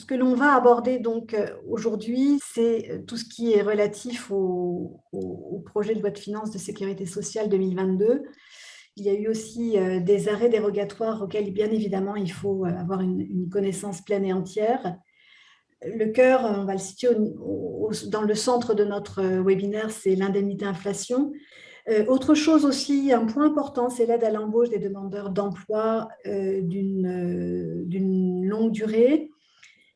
Ce que l'on va aborder donc aujourd'hui, c'est tout ce qui est relatif au projet de loi de finances de sécurité sociale 2022. Il y a eu aussi des arrêts dérogatoires auxquels, bien évidemment, il faut avoir une connaissance pleine et entière. Le cœur, on va le situer dans le centre de notre webinaire, c'est l'indemnité inflation. Autre chose aussi, un point important, c'est l'aide à l'embauche des demandeurs d'emploi d'une longue durée.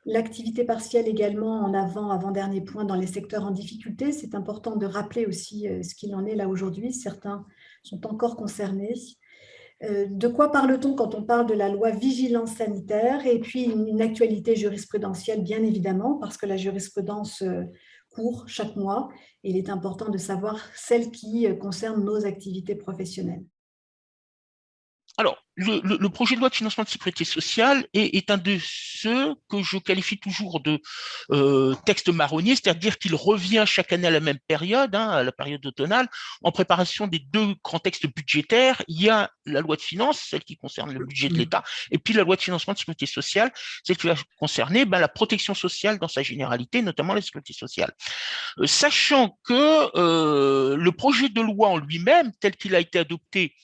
L'activité partielle également en avant-dernier point dans les secteurs en difficulté. C'est important de rappeler aussi ce qu'il en est là aujourd'hui. Certains sont encore concernés. De quoi parle-t-on quand on parle de la loi vigilance sanitaire? Et puis une actualité jurisprudentielle, bien évidemment, parce que la jurisprudence court chaque mois. Et il est important de savoir celle qui concerne nos activités professionnelles. Alors, le projet de loi de financement de sécurité sociale est un de ceux que je qualifie toujours de texte marronnier, c'est-à-dire qu'il revient chaque année à la même période, à la période automnale, en préparation des deux grands textes budgétaires. Il y a la loi de finances, celle qui concerne le budget de l'État, et puis la loi de financement de sécurité sociale, celle qui va concerner la protection sociale dans sa généralité, notamment la sécurité sociale. Sachant que le projet de loi en lui-même, tel qu'il a été adopté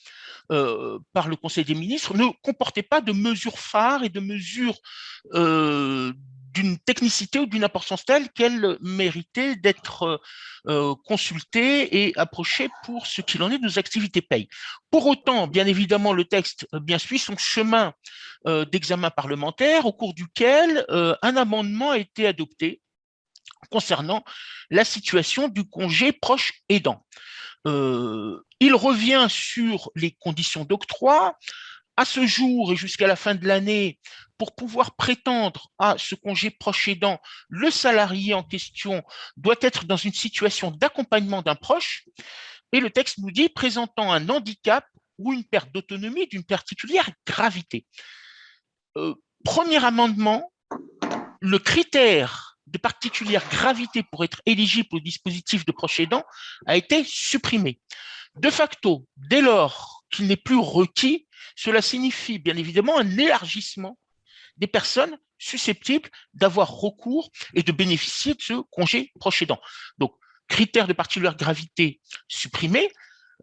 par le Conseil des ministres, ne comportait pas de mesures phares et de mesures d'une technicité ou d'une importance telle qu'elle méritait d'être consultée et approchée pour ce qu'il en est de nos activités paye. Pour autant, bien évidemment, le texte bien suit son chemin d'examen parlementaire au cours duquel un amendement a été adopté concernant la situation du congé proche aidant. Il revient sur les conditions d'octroi. À ce jour et jusqu'à la fin de l'année, pour pouvoir prétendre à ce congé proche aidant, le salarié en question doit être dans une situation d'accompagnement d'un proche. Et le texte nous dit présentant un handicap ou une perte d'autonomie d'une particulière gravité. Premier amendement, le critère de particulière gravité pour être éligible au dispositif de proche aidant a été supprimé. De facto, dès lors qu'il n'est plus requis, cela signifie bien évidemment un élargissement des personnes susceptibles d'avoir recours et de bénéficier de ce congé proche aidant. Donc, critère de particulière gravité supprimé,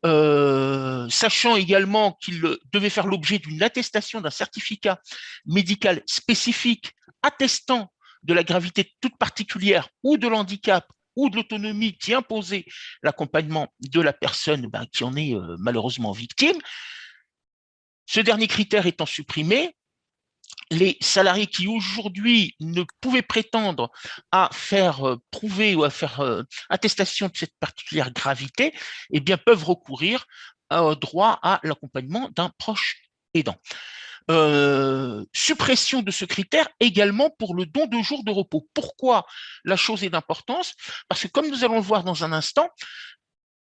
sachant également qu'il devait faire l'objet d'une attestation d'un certificat médical spécifique attestant de la gravité toute particulière ou de l'handicap ou de l'autonomie qui imposait l'accompagnement de la personne qui en est malheureusement victime. Ce dernier critère étant supprimé, les salariés qui aujourd'hui ne pouvaient prétendre à faire prouver ou à faire attestation de cette particulière gravité, eh bien, peuvent recourir au droit à l'accompagnement d'un proche aidant. Suppression de ce critère également pour le don de jours de repos. Pourquoi la chose est d'importance? Parce que comme nous allons le voir dans un instant,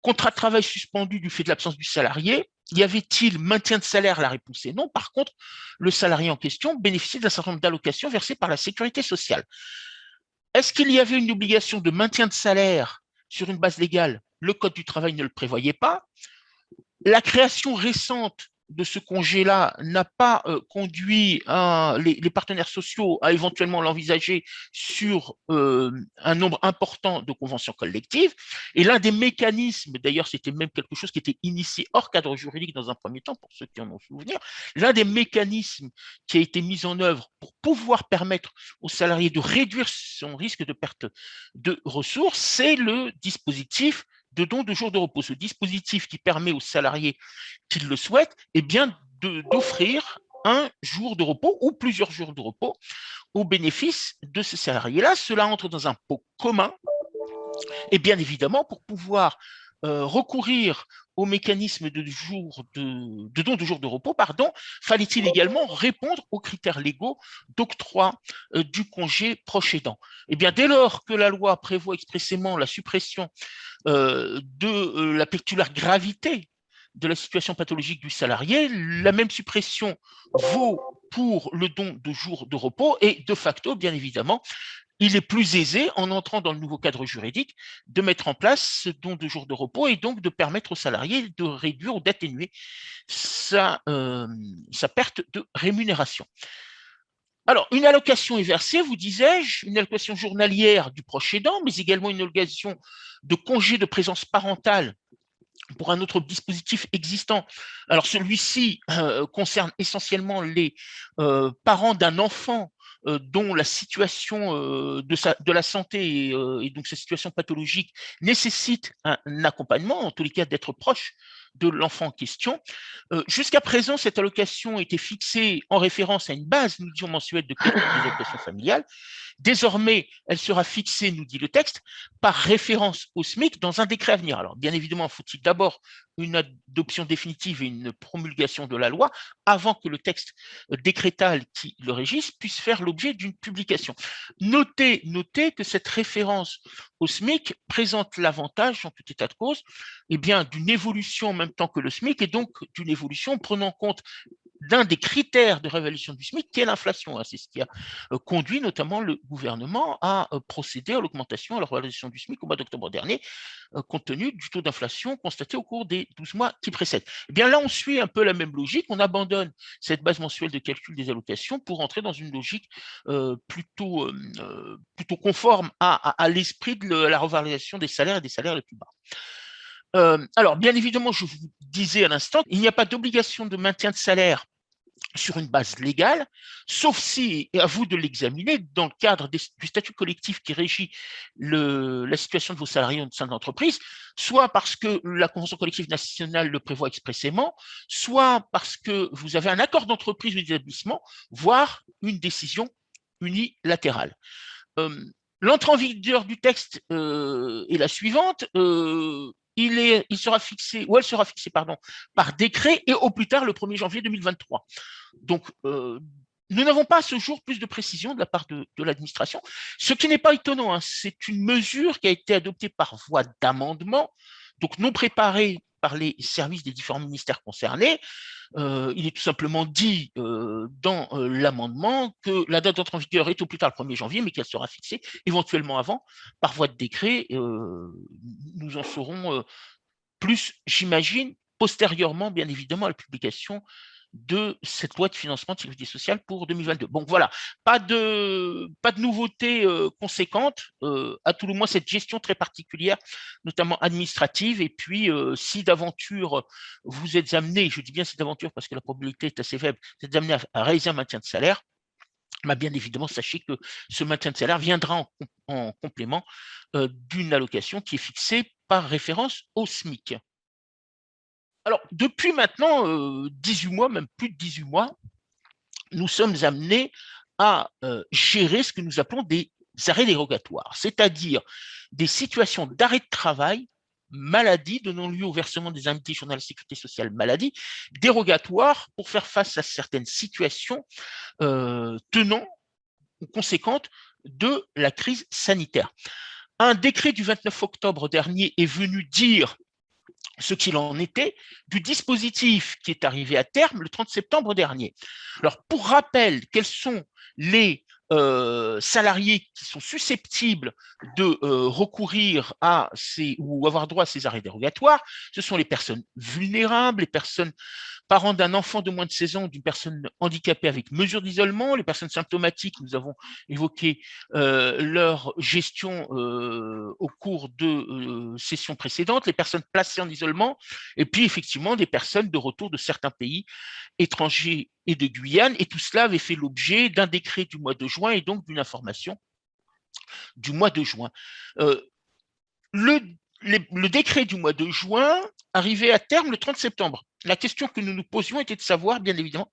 contrat de travail suspendu du fait de l'absence du salarié, y avait-il maintien de salaire? La réponse est non. Par contre, le salarié en question bénéficiait d'un certain nombre d'allocations versées par la sécurité sociale. Est-ce qu'il y avait une obligation de maintien de salaire sur une base légale? Le Code du travail ne le prévoyait pas. La création récente de ce congé-là n'a pas conduit les partenaires sociaux à éventuellement l'envisager sur un nombre important de conventions collectives. Et l'un des mécanismes, d'ailleurs c'était même quelque chose qui était initié hors cadre juridique dans un premier temps, pour ceux qui en ont souvenir, l'un des mécanismes qui a été mis en œuvre pour pouvoir permettre aux salariés de réduire son risque de perte de ressources, c'est le dispositif de don de jours de repos. Ce dispositif qui permet aux salariés qui le souhaitent eh bien, d'offrir un jour de repos ou plusieurs jours de repos au bénéfice de ce salarié-là. Cela entre dans un pot commun et bien évidemment pour pouvoir recourir au mécanisme de don de jours de repos, fallait-il également répondre aux critères légaux d'octroi du congé proche aidant. Eh bien, dès lors que la loi prévoit expressément la suppression de la particulière gravité de la situation pathologique du salarié, la même suppression vaut pour le don de jours de repos et de facto, bien évidemment, il est plus aisé, en entrant dans le nouveau cadre juridique, de mettre en place ce don de jours de repos et donc de permettre aux salariés de réduire ou d'atténuer sa perte de rémunération. Alors, une allocation est versée, vous disais-je, une allocation journalière du proche aidant, mais également une allocation de congé de présence parentale pour un autre dispositif existant. Alors, celui-ci concerne essentiellement les parents d'un enfant dont la situation de la santé et donc sa situation pathologique nécessite un accompagnement, en tous les cas d'être proche de l'enfant en question. Jusqu'à présent, cette allocation était fixée en référence à une base, nous disions, mensuelle de calcul des allocations familiales. Désormais, elle sera fixée, nous dit le texte, par référence au SMIC dans un décret à venir. Alors, bien évidemment, faut-il d'abord une adoption définitive et une promulgation de la loi avant que le texte décrétal qui le régisse puisse faire l'objet d'une publication. Notez que cette référence au SMIC présente l'avantage, en tout état de cause, eh bien, d'une évolution en même temps que le SMIC et donc d'une évolution prenant en compte d'un des critères de réévaluation du SMIC, qui est l'inflation. C'est ce qui a conduit notamment le gouvernement à procéder à l'augmentation, à la réévaluation du SMIC au mois d'octobre dernier, compte tenu du taux d'inflation constaté au cours des 12 mois qui précèdent. Eh bien là, on suit un peu la même logique. On abandonne cette base mensuelle de calcul des allocations pour entrer dans une logique plutôt conforme à l'esprit de la revalorisation des salaires et des salaires les plus bas. Alors, bien évidemment, je vous disais à l'instant, il n'y a pas d'obligation de maintien de salaire sur une base légale, sauf si, et à vous de l'examiner, dans le cadre du statut collectif qui régit la situation de vos salariés au sein de l'entreprise, soit parce que la convention collective nationale le prévoit expressément, soit parce que vous avez un accord d'entreprise ou d'établissement, voire une décision unilatérale. L'entrée en vigueur du texte est la suivante. Il sera fixé, ou elle sera fixée, pardon, par décret et au plus tard le 1er janvier 2023. Donc, nous n'avons pas à ce jour plus de précision de la part de l'administration, ce qui n'est pas étonnant. C'est une mesure qui a été adoptée par voie d'amendement, donc non préparée par les services des différents ministères concernés. Il est tout simplement dit dans l'amendement que la date d'entrée en vigueur est au plus tard le 1er janvier, mais qu'elle sera fixée éventuellement avant par voie de décret. Nous en saurons plus, j'imagine, postérieurement, bien évidemment, à la publication de cette loi de financement de sécurité sociale pour 2022. Donc voilà, pas de nouveautés conséquentes, à tout le moins cette gestion très particulière, notamment administrative, et puis si d'aventure vous êtes amené, je dis bien si d'aventure parce que la probabilité est assez faible, vous êtes amené à réaliser un maintien de salaire, bah bien évidemment, sachez que ce maintien de salaire viendra en complément d'une allocation qui est fixée par référence au SMIC. Alors, depuis maintenant 18 mois, même plus de 18 mois, nous sommes amenés à gérer ce que nous appelons des arrêts dérogatoires, c'est-à-dire des situations d'arrêt de travail, maladie, donnant lieu au versement des indemnités journalières de sécurité sociale maladie, dérogatoires pour faire face à certaines situations tenant ou conséquentes de la crise sanitaire. Un décret du 29 octobre dernier est venu dire ce qu'il en était du dispositif qui est arrivé à terme le 30 septembre dernier. Alors, pour rappel, quels sont les salariés qui sont susceptibles de recourir à ou avoir droit à ces arrêts dérogatoires? Ce sont les personnes vulnérables, les personnes parents d'un enfant de moins de 16 ans, d'une personne handicapée avec mesure d'isolement, les personnes symptomatiques, nous avons évoqué leur gestion au cours de sessions précédentes, les personnes placées en isolement, et puis effectivement des personnes de retour de certains pays étrangers et de Guyane, et tout cela avait fait l'objet d'un décret du mois de juin et donc d'une information du mois de juin. Le décret du mois de juin arrivait à terme le 30 septembre. La question que nous nous posions était de savoir, bien évidemment,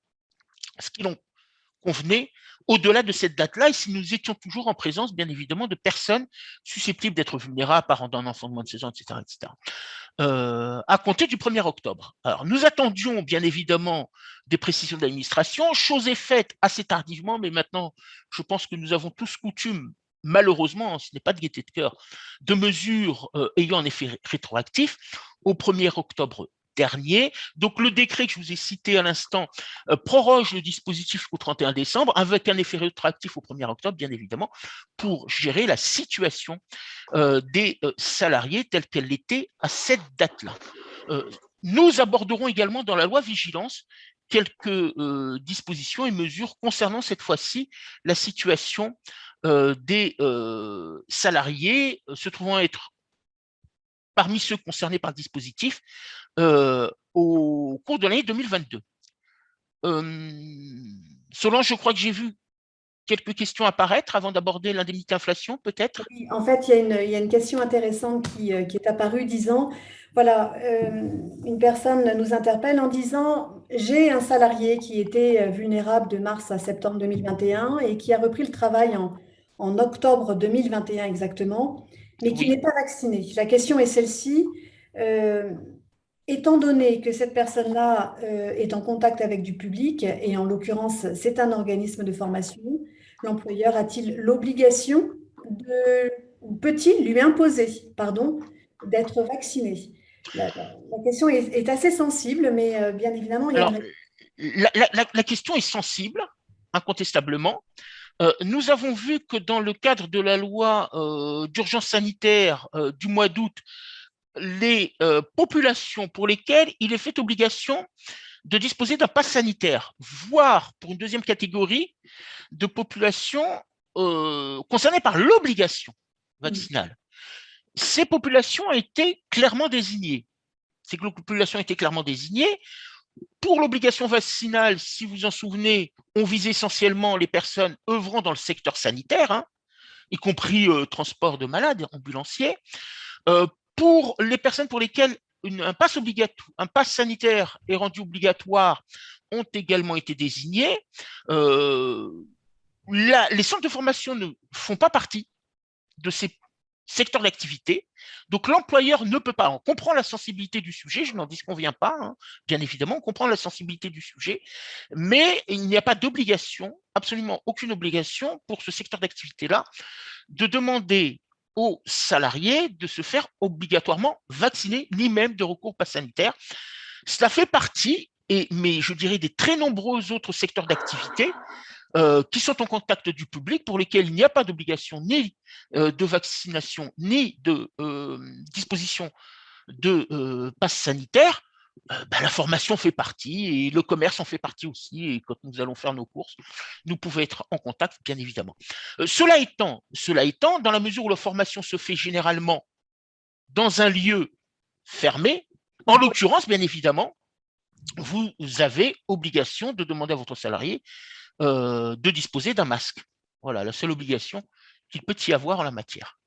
ce qu'il en convenait au-delà de cette date-là et si nous étions toujours en présence, bien évidemment, de personnes susceptibles d'être vulnérables, parents d'un enfant de moins de 16 ans, etc., etc. À compter du 1er octobre. Alors, nous attendions, bien évidemment, des précisions de l'administration. Chose est faite assez tardivement, mais maintenant, je pense que nous avons tous coutume, malheureusement, ce n'est pas de gaieté de cœur, de mesures ayant un effet rétroactif au 1er octobre dernier. Donc, le décret que je vous ai cité à l'instant proroge le dispositif jusqu'au 31 décembre avec un effet rétroactif au 1er octobre, bien évidemment, pour gérer la situation des salariés telle qu'elle l'était à cette date-là. Nous aborderons également dans la loi vigilance quelques dispositions et mesures concernant cette fois-ci la situation des salariés se trouvant être parmi ceux concernés par le dispositif au cours de l'année 2022. Solange, je crois que j'ai vu quelques questions apparaître avant d'aborder l'indemnité inflation, peut-être. Oui, en fait, il y a une question intéressante qui est apparue disant, voilà, une personne nous interpelle en disant, j'ai un salarié qui était vulnérable de mars à septembre 2021 et qui a repris le travail en octobre 2021 exactement, mais qui n'est Oui. pas vacciné. La question est celle-ci. euh, Étant donné que cette personne-là est en contact avec du public, et en l'occurrence, c'est un organisme de formation, l'employeur a-t-il l'obligation ou peut-il lui imposer, pardon, d'être vacciné? La question est assez sensible, mais bien évidemment, il y a une Alors, réponse. la question est sensible, incontestablement. Nous avons vu que dans le cadre de la loi d'urgence sanitaire du mois d'août, les populations pour lesquelles il est fait obligation de disposer d'un pass sanitaire, voire pour une deuxième catégorie de populations concernées par l'obligation vaccinale. Ces populations ont été clairement désignées. Ces populations ont été clairement désignées. Pour l'obligation vaccinale, si vous en souvenez, on visait essentiellement les personnes œuvrant dans le secteur sanitaire, hein, y compris transport de malades, ambulanciers. Pour les personnes pour lesquelles un pass sanitaire est rendu obligatoire ont également été désignés. Les centres de formation ne font pas partie de ces secteurs d'activité. Donc l'employeur ne peut pas. On comprend la sensibilité du sujet, je n'en disconviens pas, hein, bien évidemment, on comprend la sensibilité du sujet, mais il n'y a pas d'obligation, absolument aucune obligation pour ce secteur d'activité-là, de demander aux salariés de se faire obligatoirement vacciner, ni même de recours au pass sanitaire. Cela fait partie, mais je dirais des très nombreux autres secteurs d'activité qui sont en contact du public, pour lesquels il n'y a pas d'obligation ni de vaccination, ni de disposition de passe sanitaire. La formation fait partie et le commerce en fait partie aussi. Et quand nous allons faire nos courses, nous pouvons être en contact, bien évidemment. Cela étant, dans la mesure où la formation se fait généralement dans un lieu fermé, en l'occurrence, bien évidemment, vous avez obligation de demander à votre salarié de disposer d'un masque. Voilà, la seule obligation qu'il peut y avoir en la matière.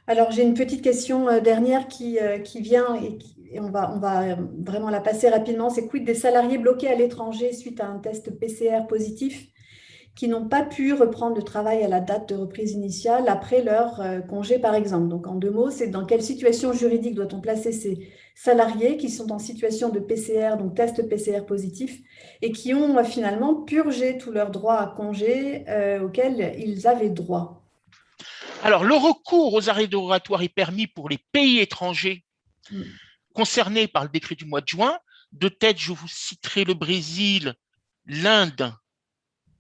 Alors, j'ai une petite question dernière qui vient et on va vraiment la passer rapidement. C'est quid des salariés bloqués à l'étranger suite à un test PCR positif qui n'ont pas pu reprendre le travail à la date de reprise initiale après leur congé, par exemple. Donc, en deux mots, c'est dans quelle situation juridique doit-on placer ces salariés qui sont en situation de PCR, donc test PCR positif, et qui ont finalement purgé tous leurs droits à congé auxquels ils avaient droit? Alors, le recours aux arrêts dérogatoires est permis pour les pays étrangers Mm. concernés par le décret du mois de juin. De tête, je vous citerai le Brésil, l'Inde,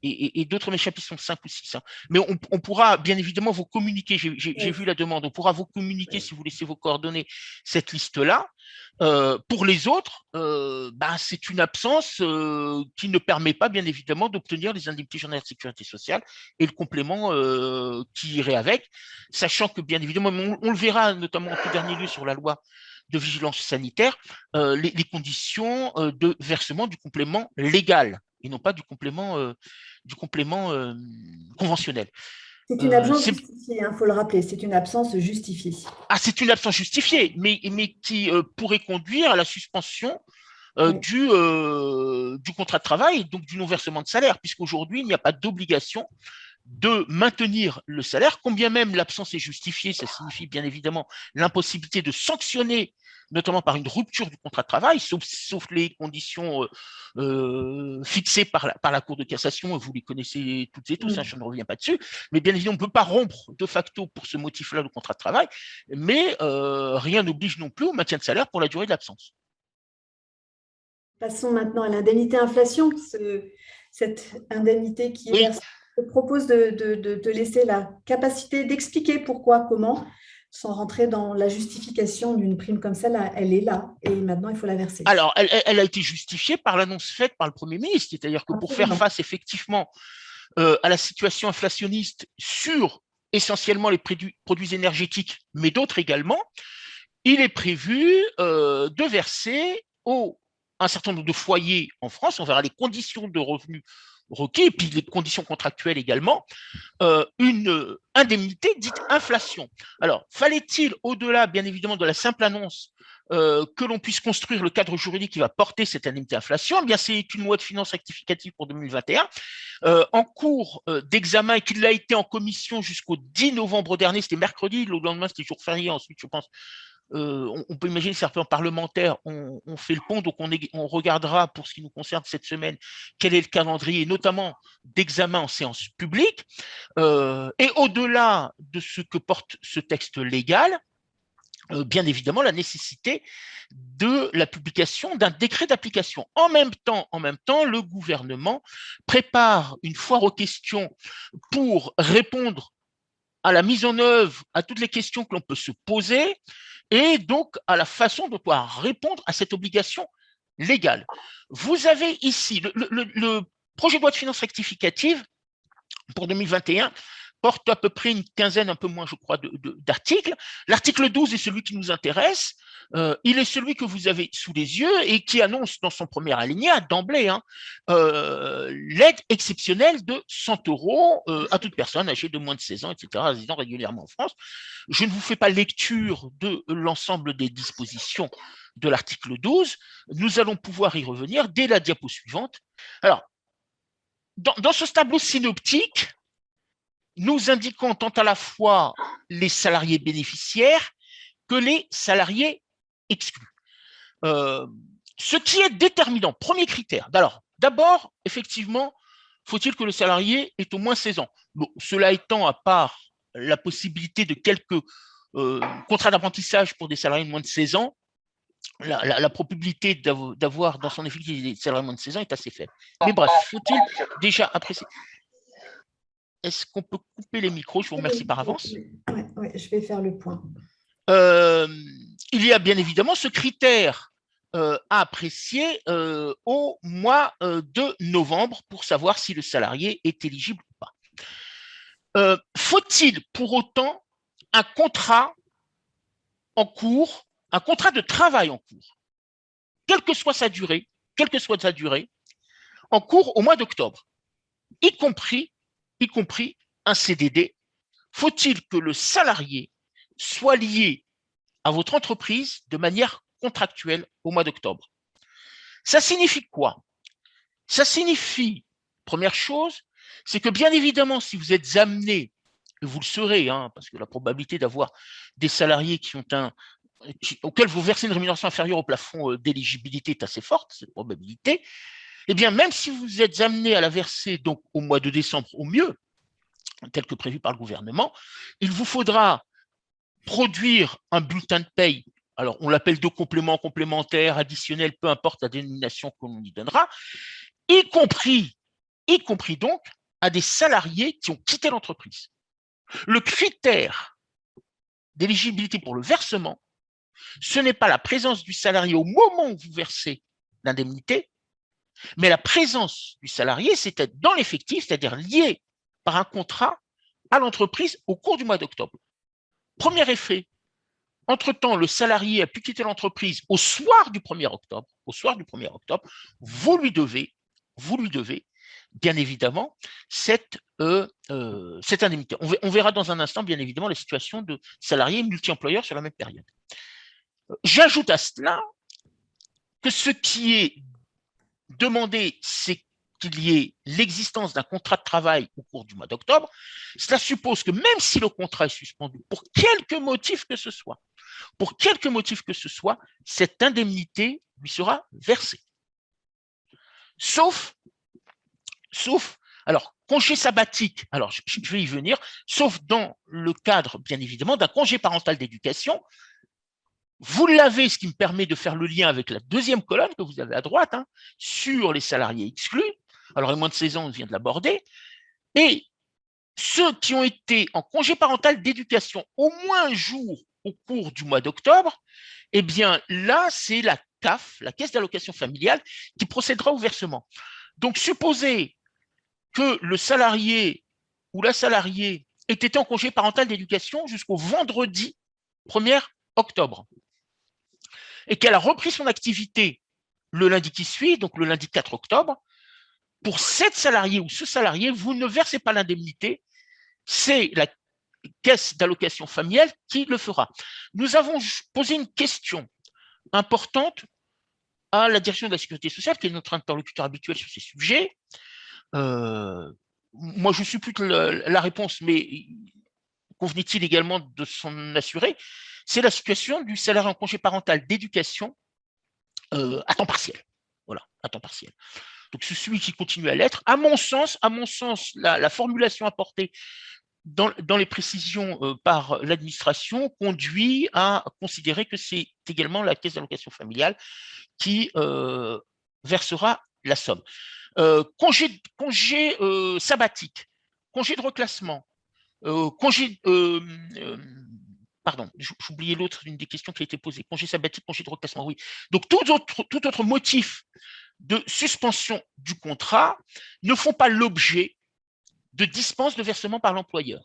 et d'autres m'échappent, ils sont 5 ou 6. Hein. Mais on pourra bien évidemment vous communiquer, j'ai Oui. vu la demande, on pourra vous communiquer, si vous laissez vos coordonnées, cette liste-là. Pour les autres, c'est une absence qui ne permet pas, bien évidemment, d'obtenir les indemnités journalières de sécurité sociale et le complément qui irait avec, sachant que, bien évidemment, on le verra notamment en tout dernier lieu sur la loi de vigilance sanitaire, les conditions de versement du complément légal et non pas du complément conventionnel. C'est une absence C'est justifiée, il faut le rappeler, c'est une absence justifiée. c'est une absence justifiée, mais qui pourrait conduire à la suspension Oui. du contrat de travail, donc du non-versement de salaire, puisqu'aujourd'hui, il n'y a pas d'obligation de maintenir le salaire, combien même l'absence est justifiée, ça signifie bien évidemment l'impossibilité de sanctionner, notamment par une rupture du contrat de travail, sauf les conditions fixées par la Cour de cassation, vous les connaissez toutes et tous, hein, je ne reviens pas dessus, mais bien évidemment, on ne peut pas rompre de facto pour ce motif-là le contrat de travail, mais rien n'oblige non plus au maintien de salaire pour la durée de l'absence. Passons maintenant à l'indemnité inflation, cette indemnité qui est Oui, versée. Je te propose de te laisser la capacité d'expliquer pourquoi, comment, sans rentrer dans la justification d'une prime comme ça, là, elle est là et maintenant il faut la verser. Alors, elle a été justifiée par l'annonce faite par le Premier ministre, c'est-à-dire que pour faire Absolument. face effectivement à la situation inflationniste sur essentiellement les produits énergétiques, mais d'autres également, il est prévu de verser un certain nombre de foyers en France, on verra les conditions de revenus requis et puis les conditions contractuelles également, une indemnité dite inflation. Alors, fallait-il, au-delà, bien évidemment, de la simple annonce que l'on puisse construire le cadre juridique qui va porter cette indemnité inflation, eh bien, c'est une loi de finances rectificative pour 2021 en cours d'examen et qui l'a été en commission jusqu'au 10 novembre dernier, c'était mercredi, le lendemain c'était jour férié, ensuite je pense on peut imaginer certains parlementaires ont fait le pont, donc on regardera pour ce qui nous concerne cette semaine quel est le calendrier, notamment d'examen en séance publique. Et au-delà de ce que porte ce texte légal, bien évidemment la nécessité de la publication d'un décret d'application. En même temps, le gouvernement prépare une foire aux questions pour répondre à la mise en œuvre, à toutes les questions que l'on peut se poser, et donc à la façon dont on doit répondre à cette obligation légale. Vous avez ici le projet de loi de finances rectificative pour 2021 porte à peu près une quinzaine, un peu moins, je crois, d'articles. L'article 12 est celui qui nous intéresse. Il est celui que vous avez sous les yeux et qui annonce dans son premier alinéa, d'emblée, l'aide exceptionnelle de 100 euros à toute personne âgée de moins de 16 ans, etc., résidant régulièrement en France. Je ne vous fais pas lecture de l'ensemble des dispositions de l'article 12. Nous allons pouvoir y revenir dès la diapo suivante. Alors, dans ce tableau synoptique, nous indiquons tant à la fois les salariés bénéficiaires que les salariés exclus. Ce qui est déterminant, premier critère. Alors, d'abord, effectivement, faut-il que le salarié ait au moins 16 ans. Bon, cela étant, à part la possibilité de quelques contrats d'apprentissage pour des salariés de moins de 16 ans, la probabilité d'avoir dans son effectif des salariés de moins de 16 ans est assez faible. Mais bref, faut-il déjà apprécier. Est-ce qu'on peut couper les micros? Je vous remercie par avance. Oui, je vais faire le point. Il y a bien évidemment ce critère à apprécier au mois de novembre pour savoir si le salarié est éligible ou pas. Faut-il pour autant un contrat en cours, un contrat de travail en cours, quelle que soit sa durée, en cours au mois d'octobre, y compris un CDD? Faut-il que le salarié soit lié à votre entreprise de manière contractuelle au mois d'octobre? Ça signifie quoi? Ça signifie, première chose, c'est que bien évidemment, si vous êtes amené, et vous le serez, parce que la probabilité d'avoir des salariés auxquels vous versez une rémunération inférieure au plafond d'éligibilité est assez forte, cette probabilité, eh bien, même si vous êtes amené à la verser donc au mois de décembre au mieux, tel que prévu par le gouvernement, il vous faudra produire un bulletin de paye. Alors, on l'appelle de complément, complémentaire, additionnel, peu importe la dénomination qu'on y donnera, y compris donc à des salariés qui ont quitté l'entreprise. Le critère d'éligibilité pour le versement, ce n'est pas la présence du salarié au moment où vous versez l'indemnité, mais la présence du salarié, c'est être dans l'effectif, c'est-à-dire lié par un contrat à l'entreprise au cours du mois d'octobre. Premier effet, entre-temps, le salarié a pu quitter l'entreprise au soir du 1er octobre. Vous lui devez, bien évidemment, cette indemnité. On verra dans un instant, bien évidemment, la situation de salariés multi-employeurs sur la même période. J'ajoute à cela que ce qui est demandé, c'est qu'il y ait l'existence d'un contrat de travail au cours du mois d'octobre. Cela suppose que même si le contrat est suspendu, pour quelque motif que ce soit, cette indemnité lui sera versée. Sauf, alors, congé sabbatique, alors je vais y venir, sauf dans le cadre, bien évidemment, d'un congé parental d'éducation. Vous l'avez, ce qui me permet de faire le lien avec la deuxième colonne que vous avez à droite, sur les salariés exclus. Alors, les moins de 16 ans, on vient de l'aborder. Et ceux qui ont été en congé parental d'éducation au moins un jour au cours du mois d'octobre, eh bien là, c'est la CAF, la Caisse d'allocation familiale, qui procédera au versement. Donc, supposez que le salarié ou la salariée ait été en congé parental d'éducation jusqu'au vendredi 1er octobre et qu'elle a repris son activité le lundi qui suit, donc le lundi 4 octobre, pour cette salariée ou ce salarié, vous ne versez pas l'indemnité, c'est la caisse d'allocation familiale qui le fera. Nous avons posé une question importante à la direction de la sécurité sociale, qui est notre interlocuteur habituel sur ces sujets. Moi, je suppute la réponse, mais convenait-il également de s'en assurer? C'est la situation du salarié en congé parental d'éducation à temps partiel. Voilà, à temps partiel. Donc, c'est celui qui continue à l'être. À mon sens, la formulation apportée dans les précisions par l'administration conduit à considérer que c'est également la caisse d'allocation familiale qui versera la somme. Congé sabbatique, congé de reclassement, congé. Pardon, j'oubliais l'autre, une des questions qui a été posée. Congé sabbatique, congé de reclassement, oui. Donc, tout autre motif de suspension du contrat ne font pas l'objet de dispense de versement par l'employeur.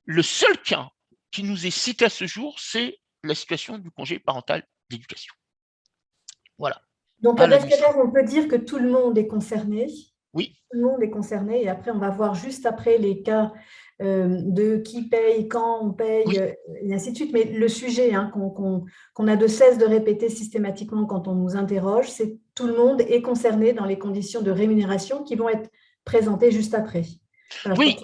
Le seul cas qui nous est cité à ce jour, c'est la situation du congé parental d'éducation. Voilà. Donc, d'Askerer, on peut dire que tout le monde est concerné. Oui. Tout le monde est concerné. Et après, on va voir juste après les cas de qui paye, quand on paye, oui, et ainsi de suite. Mais le sujet qu'on a de cesse de répéter systématiquement quand on nous interroge, c'est tout le monde est concerné dans les conditions de rémunération qui vont être présentées juste après. Voilà, oui,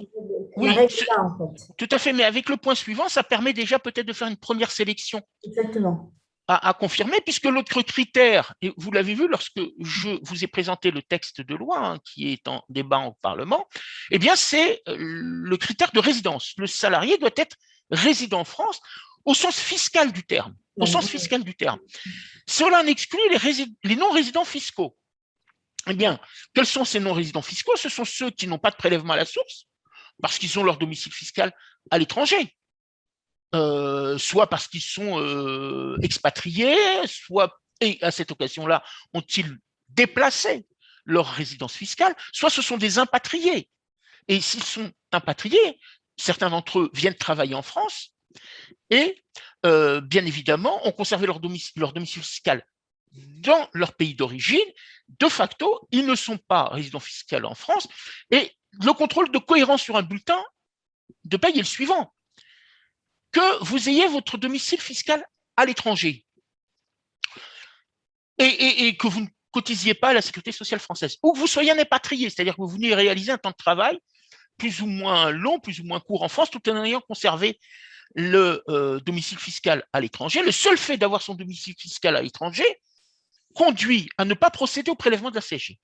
oui, là, en fait. Tout à fait. Mais avec le point suivant, ça permet déjà peut-être de faire une première sélection. Exactement. À confirmer, puisque l'autre critère, et vous l'avez vu lorsque je vous ai présenté le texte de loi qui est en débat au Parlement, eh bien, c'est le critère de résidence. Le salarié doit être résident en France au sens fiscal du terme. Au sens fiscal du terme. Cela en exclut les non-résidents fiscaux. Eh bien, quels sont ces non-résidents fiscaux? Ce sont ceux qui n'ont pas de prélèvement à la source, parce qu'ils ont leur domicile fiscal à l'étranger. Soit parce qu'ils sont expatriés, soit, et à cette occasion-là, ont-ils déplacé leur résidence fiscale, soit ce sont des impatriés. Et s'ils sont impatriés, certains d'entre eux viennent travailler en France et, bien évidemment, ont conservé leur domicile fiscal dans leur pays d'origine. De facto, ils ne sont pas résidents fiscaux en France. Et le contrôle de cohérence sur un bulletin de paye est le suivant: que vous ayez votre domicile fiscal à l'étranger et que vous ne cotisiez pas à la sécurité sociale française, ou que vous soyez un expatrié, c'est-à-dire que vous venez réaliser un temps de travail plus ou moins long, plus ou moins court en France, tout en ayant conservé le domicile fiscal à l'étranger. Le seul fait d'avoir son domicile fiscal à l'étranger conduit à ne pas procéder au prélèvement de la CSG.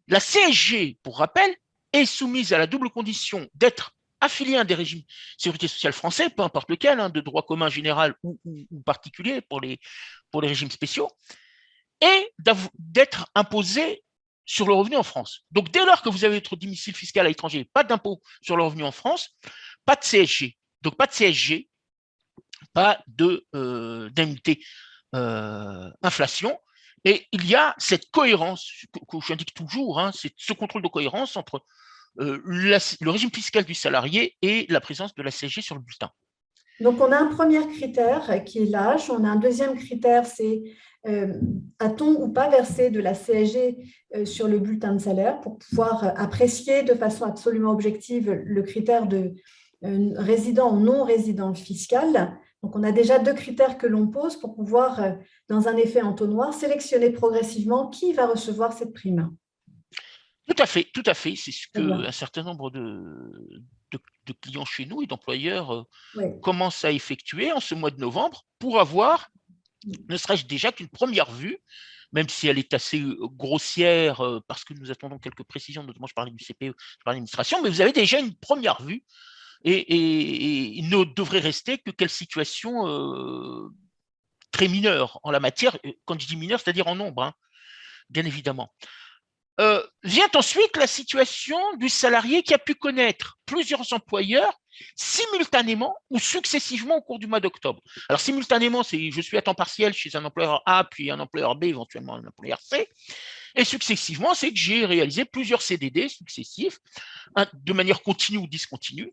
La CSG, pour rappel, est soumise à la double condition d'être affilié à un des régimes sécurité sociale français, peu importe lequel, de droit commun général ou particulier pour les régimes spéciaux, et d'être imposé sur le revenu en France. Donc, dès lors que vous avez votre domicile fiscal à l'étranger, pas d'impôt sur le revenu en France, pas de CSG. Donc, pas de CSG, pas d'indemnité inflation. Et il y a cette cohérence que j'indique toujours, c'est ce contrôle de cohérence entre le régime fiscal du salarié et la présence de la CSG sur le bulletin. Donc, on a un premier critère qui est l'âge. On a un deuxième critère, c'est a-t-on ou pas versé de la CSG sur le bulletin de salaire pour pouvoir apprécier de façon absolument objective le critère de résident ou non résident fiscal. Donc, on a déjà deux critères que l'on pose pour pouvoir, dans un effet entonnoir, sélectionner progressivement qui va recevoir cette prime. Tout à fait, tout à fait. C'est ce qu'un certain nombre de clients chez nous et d'employeurs commencent à effectuer en ce mois de novembre pour avoir, ne serait-ce déjà qu'une première vue, même si elle est assez grossière parce que nous attendons quelques précisions, notamment je parlais du CPE, par l'administration, mais vous avez déjà une première vue et il ne devrait rester que quelle situation très mineure en la matière. Quand je dis mineure, c'est-à-dire en nombre, bien évidemment. Vient ensuite la situation du salarié qui a pu connaître plusieurs employeurs simultanément ou successivement au cours du mois d'octobre. Alors, simultanément, c'est je suis à temps partiel chez un employeur A, puis un employeur B, éventuellement un employeur C. Et successivement, c'est que j'ai réalisé plusieurs CDD successifs, de manière continue ou discontinue,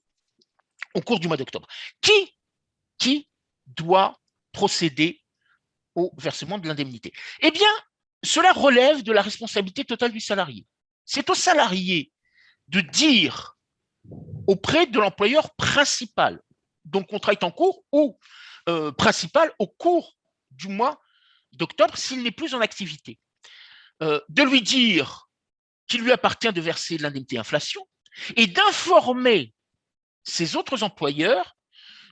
au cours du mois d'octobre. Qui doit procéder au versement de l'indemnité? Eh bien, cela relève de la responsabilité totale du salarié. C'est au salarié de dire auprès de l'employeur principal, dont le contrat est en cours, ou principal au cours du mois d'octobre, s'il n'est plus en activité, de lui dire qu'il lui appartient de verser l'indemnité inflation et d'informer ses autres employeurs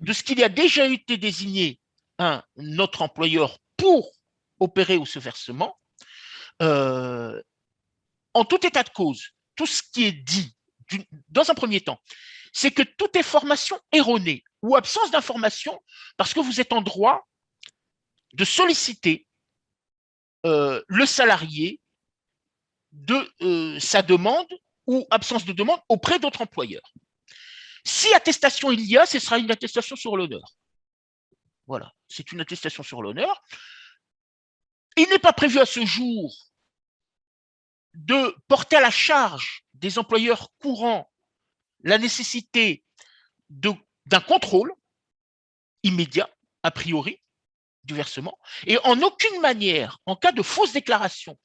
de ce qu'il a déjà été désigné un autre employeur pour opérer ou ce versement. En tout état de cause, tout ce qui est dit dans un premier temps, c'est que toute information erronée ou absence d'information, parce que vous êtes en droit de solliciter le salarié de sa demande ou absence de demande auprès d'autres employeurs. Si attestation il y a, ce sera une attestation sur l'honneur. Voilà, c'est une attestation sur l'honneur. Il n'est pas prévu à ce jour de porter à la charge des employeurs courants la nécessité d'un contrôle immédiat, a priori, du versement, et en aucune manière, en cas de fausse déclaration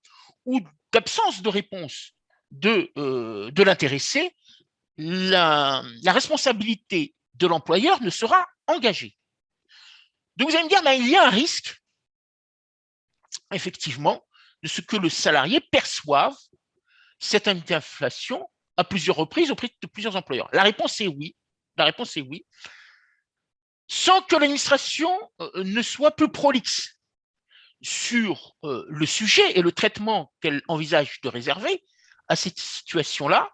ou d'absence de réponse de l'intéressé, la responsabilité de l'employeur ne sera engagée. Donc vous allez me dire, mais il y a un risque, effectivement, de ce que le salarié perçoive cette inflation à plusieurs reprises auprès de plusieurs employeurs. La réponse est oui. La réponse est oui. Sans que l'administration ne soit plus prolixe sur le sujet et le traitement qu'elle envisage de réserver à cette situation-là,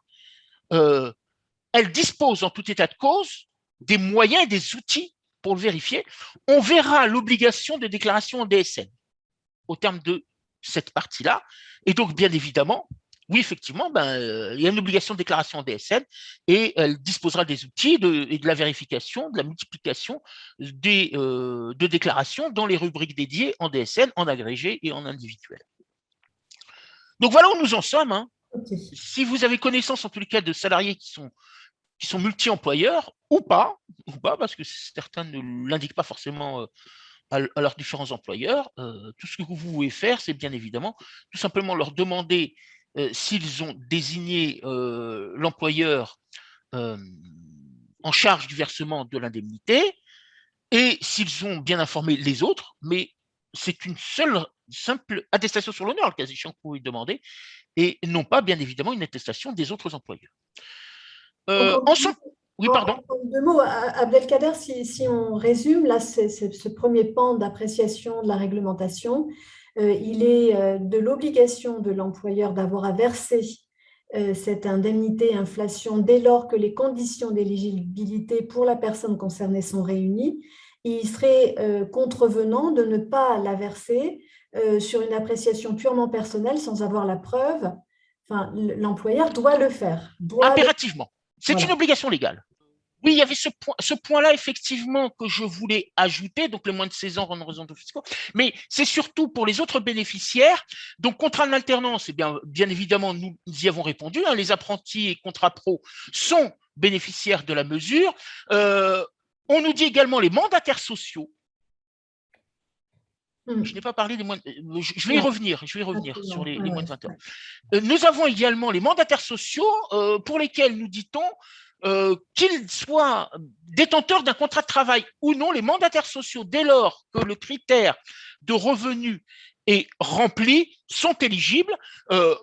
elle dispose en tout état de cause des moyens et des outils pour le vérifier. On verra l'obligation de déclaration en DSN au terme de cette partie-là. Et donc, bien évidemment, oui, effectivement, il y a une obligation de déclaration en DSN et elle disposera des outils et de la vérification, de la multiplication de déclarations dans les rubriques dédiées en DSN, en agrégé et en individuel. Donc voilà où nous en sommes. Hein. Okay. Si vous avez connaissance, en tous les cas, de salariés qui sont multi-employeurs ou pas, parce que certains ne l'indiquent pas forcément à leurs différents employeurs, tout ce que vous pouvez faire, c'est bien évidemment tout simplement leur demander s'ils ont désigné l'employeur en charge du versement de l'indemnité et s'ils ont bien informé les autres, mais c'est une simple attestation sur l'honneur, le cas échéant, que vous pouvez demander, et non pas, bien évidemment, une attestation des autres employeurs. Ensuite, oui, pardon. En deux mots, Abdelkader, si on résume, là, c'est ce premier pan d'appréciation de la réglementation. Il est de l'obligation de l'employeur d'avoir à verser cette indemnité inflation dès lors que les conditions d'éligibilité pour la personne concernée sont réunies. Il serait contrevenant de ne pas la verser sur une appréciation purement personnelle sans avoir la preuve. Enfin, l'employeur doit le faire. Impérativement. C'est une obligation légale. Oui, il y avait ce point-là, effectivement, que je voulais ajouter, donc les moins de 16 ans en raison de fiscaux, mais c'est surtout pour les autres bénéficiaires. Donc, contrat d'alternance, eh bien évidemment, nous y avons répondu. Hein, les apprentis et contrats pro sont bénéficiaires de la mesure. On nous dit également les mandataires sociaux. Je n'ai pas parlé des moins. Je vais y revenir sur les moins de 20 ans. Nous avons également les mandataires sociaux pour lesquels nous dit-on qu'ils soient détenteurs d'un contrat de travail ou non, les mandataires sociaux, dès lors que le critère de revenu est rempli, sont éligibles.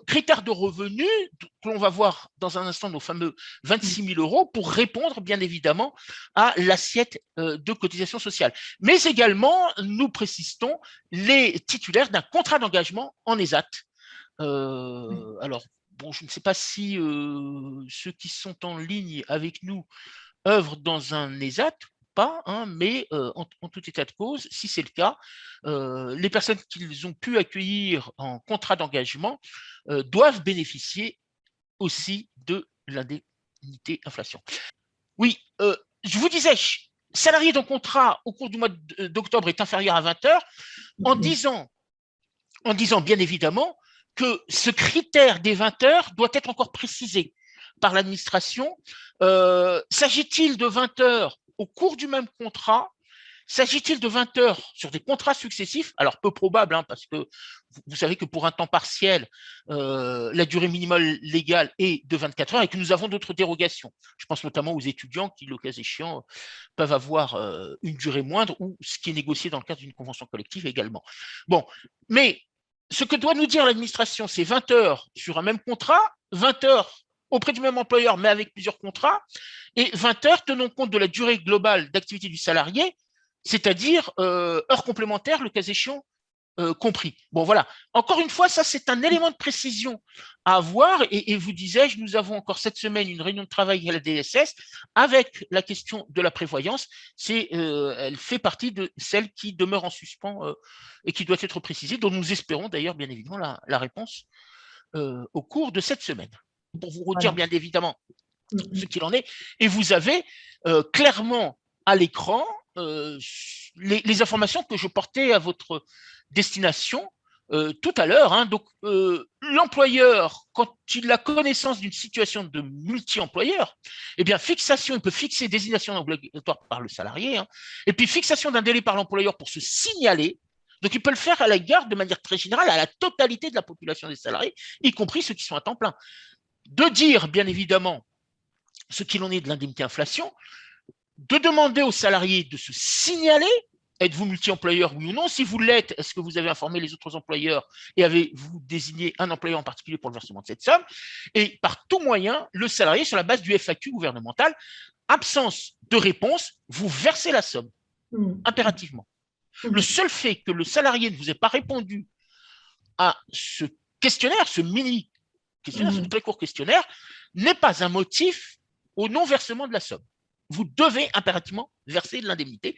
Critères de revenu, que l'on va voir dans un instant, nos fameux 26 000 euros, pour répondre bien évidemment à l'assiette de cotisation sociale. Mais également, nous précisons les titulaires d'un contrat d'engagement en ESAT. Alors, bon, je ne sais pas si ceux qui sont en ligne avec nous œuvrent dans un ESAT. pas, hein, mais en tout état de cause, si c'est le cas, les personnes qu'ils ont pu accueillir en contrat d'engagement doivent bénéficier aussi de l'indemnité inflation. Oui, je vous disais, salarié d'un contrat au cours du mois d'octobre est inférieur à 20 heures, en disant bien évidemment que ce critère des 20 heures doit être encore précisé par l'administration. S'agit-il de 20 heures au cours du même contrat? S'agit-il de 20 heures sur des contrats successifs? Alors, peu probable, hein, parce que vous savez que pour un temps partiel, la durée minimale légale est de 24 heures et que nous avons d'autres dérogations. Je pense notamment aux étudiants qui, le cas échéant, peuvent avoir une durée moindre ou ce qui est négocié dans le cadre d'une convention collective également. Bon, mais ce que doit nous dire l'administration, c'est 20 heures sur un même contrat, 20 heures auprès du même employeur, mais avec plusieurs contrats, et 20 heures tenant compte de la durée globale d'activité du salarié, c'est-à-dire heures complémentaires, le cas échéant, compris. Bon, voilà. Encore une fois, ça, c'est un élément de précision à avoir. Et vous disais-je, nous avons encore cette semaine une réunion de travail à la DSS avec la question de la prévoyance. Elle fait partie de celle qui demeure en suspens et qui doit être précisée, dont nous espérons d'ailleurs, bien évidemment, la réponse au cours de cette semaine. Pour vous redire, bien évidemment, ce qu'il en est. Et vous avez clairement à l'écran les informations que je portais à votre destination tout à l'heure. Hein. Donc, l'employeur, quand il a connaissance d'une situation de multi-employeur, eh bien, il peut fixer désignation obligatoire par le salarié, hein, et puis fixation d'un délai par l'employeur pour se signaler. Donc, il peut le faire à la garde de manière très générale à la totalité de la population des salariés, y compris ceux qui sont à temps plein. De dire, bien évidemment, ce qu'il en est de l'indemnité inflation, de demander aux salariés de se signaler. Êtes-vous multi-employeur, oui ou non? Si vous l'êtes, est-ce que vous avez informé les autres employeurs et avez-vous désigné un employeur en particulier pour le versement de cette somme? Et par tout moyen, le salarié, sur la base du FAQ gouvernemental, absence de réponse, vous versez la somme, impérativement. Le seul fait que le salarié ne vous ait pas répondu à ce questionnaire, ce mini-questionnaire, ce très court questionnaire, n'est pas un motif au non-versement de la somme. Vous devez impérativement verser de l'indemnité.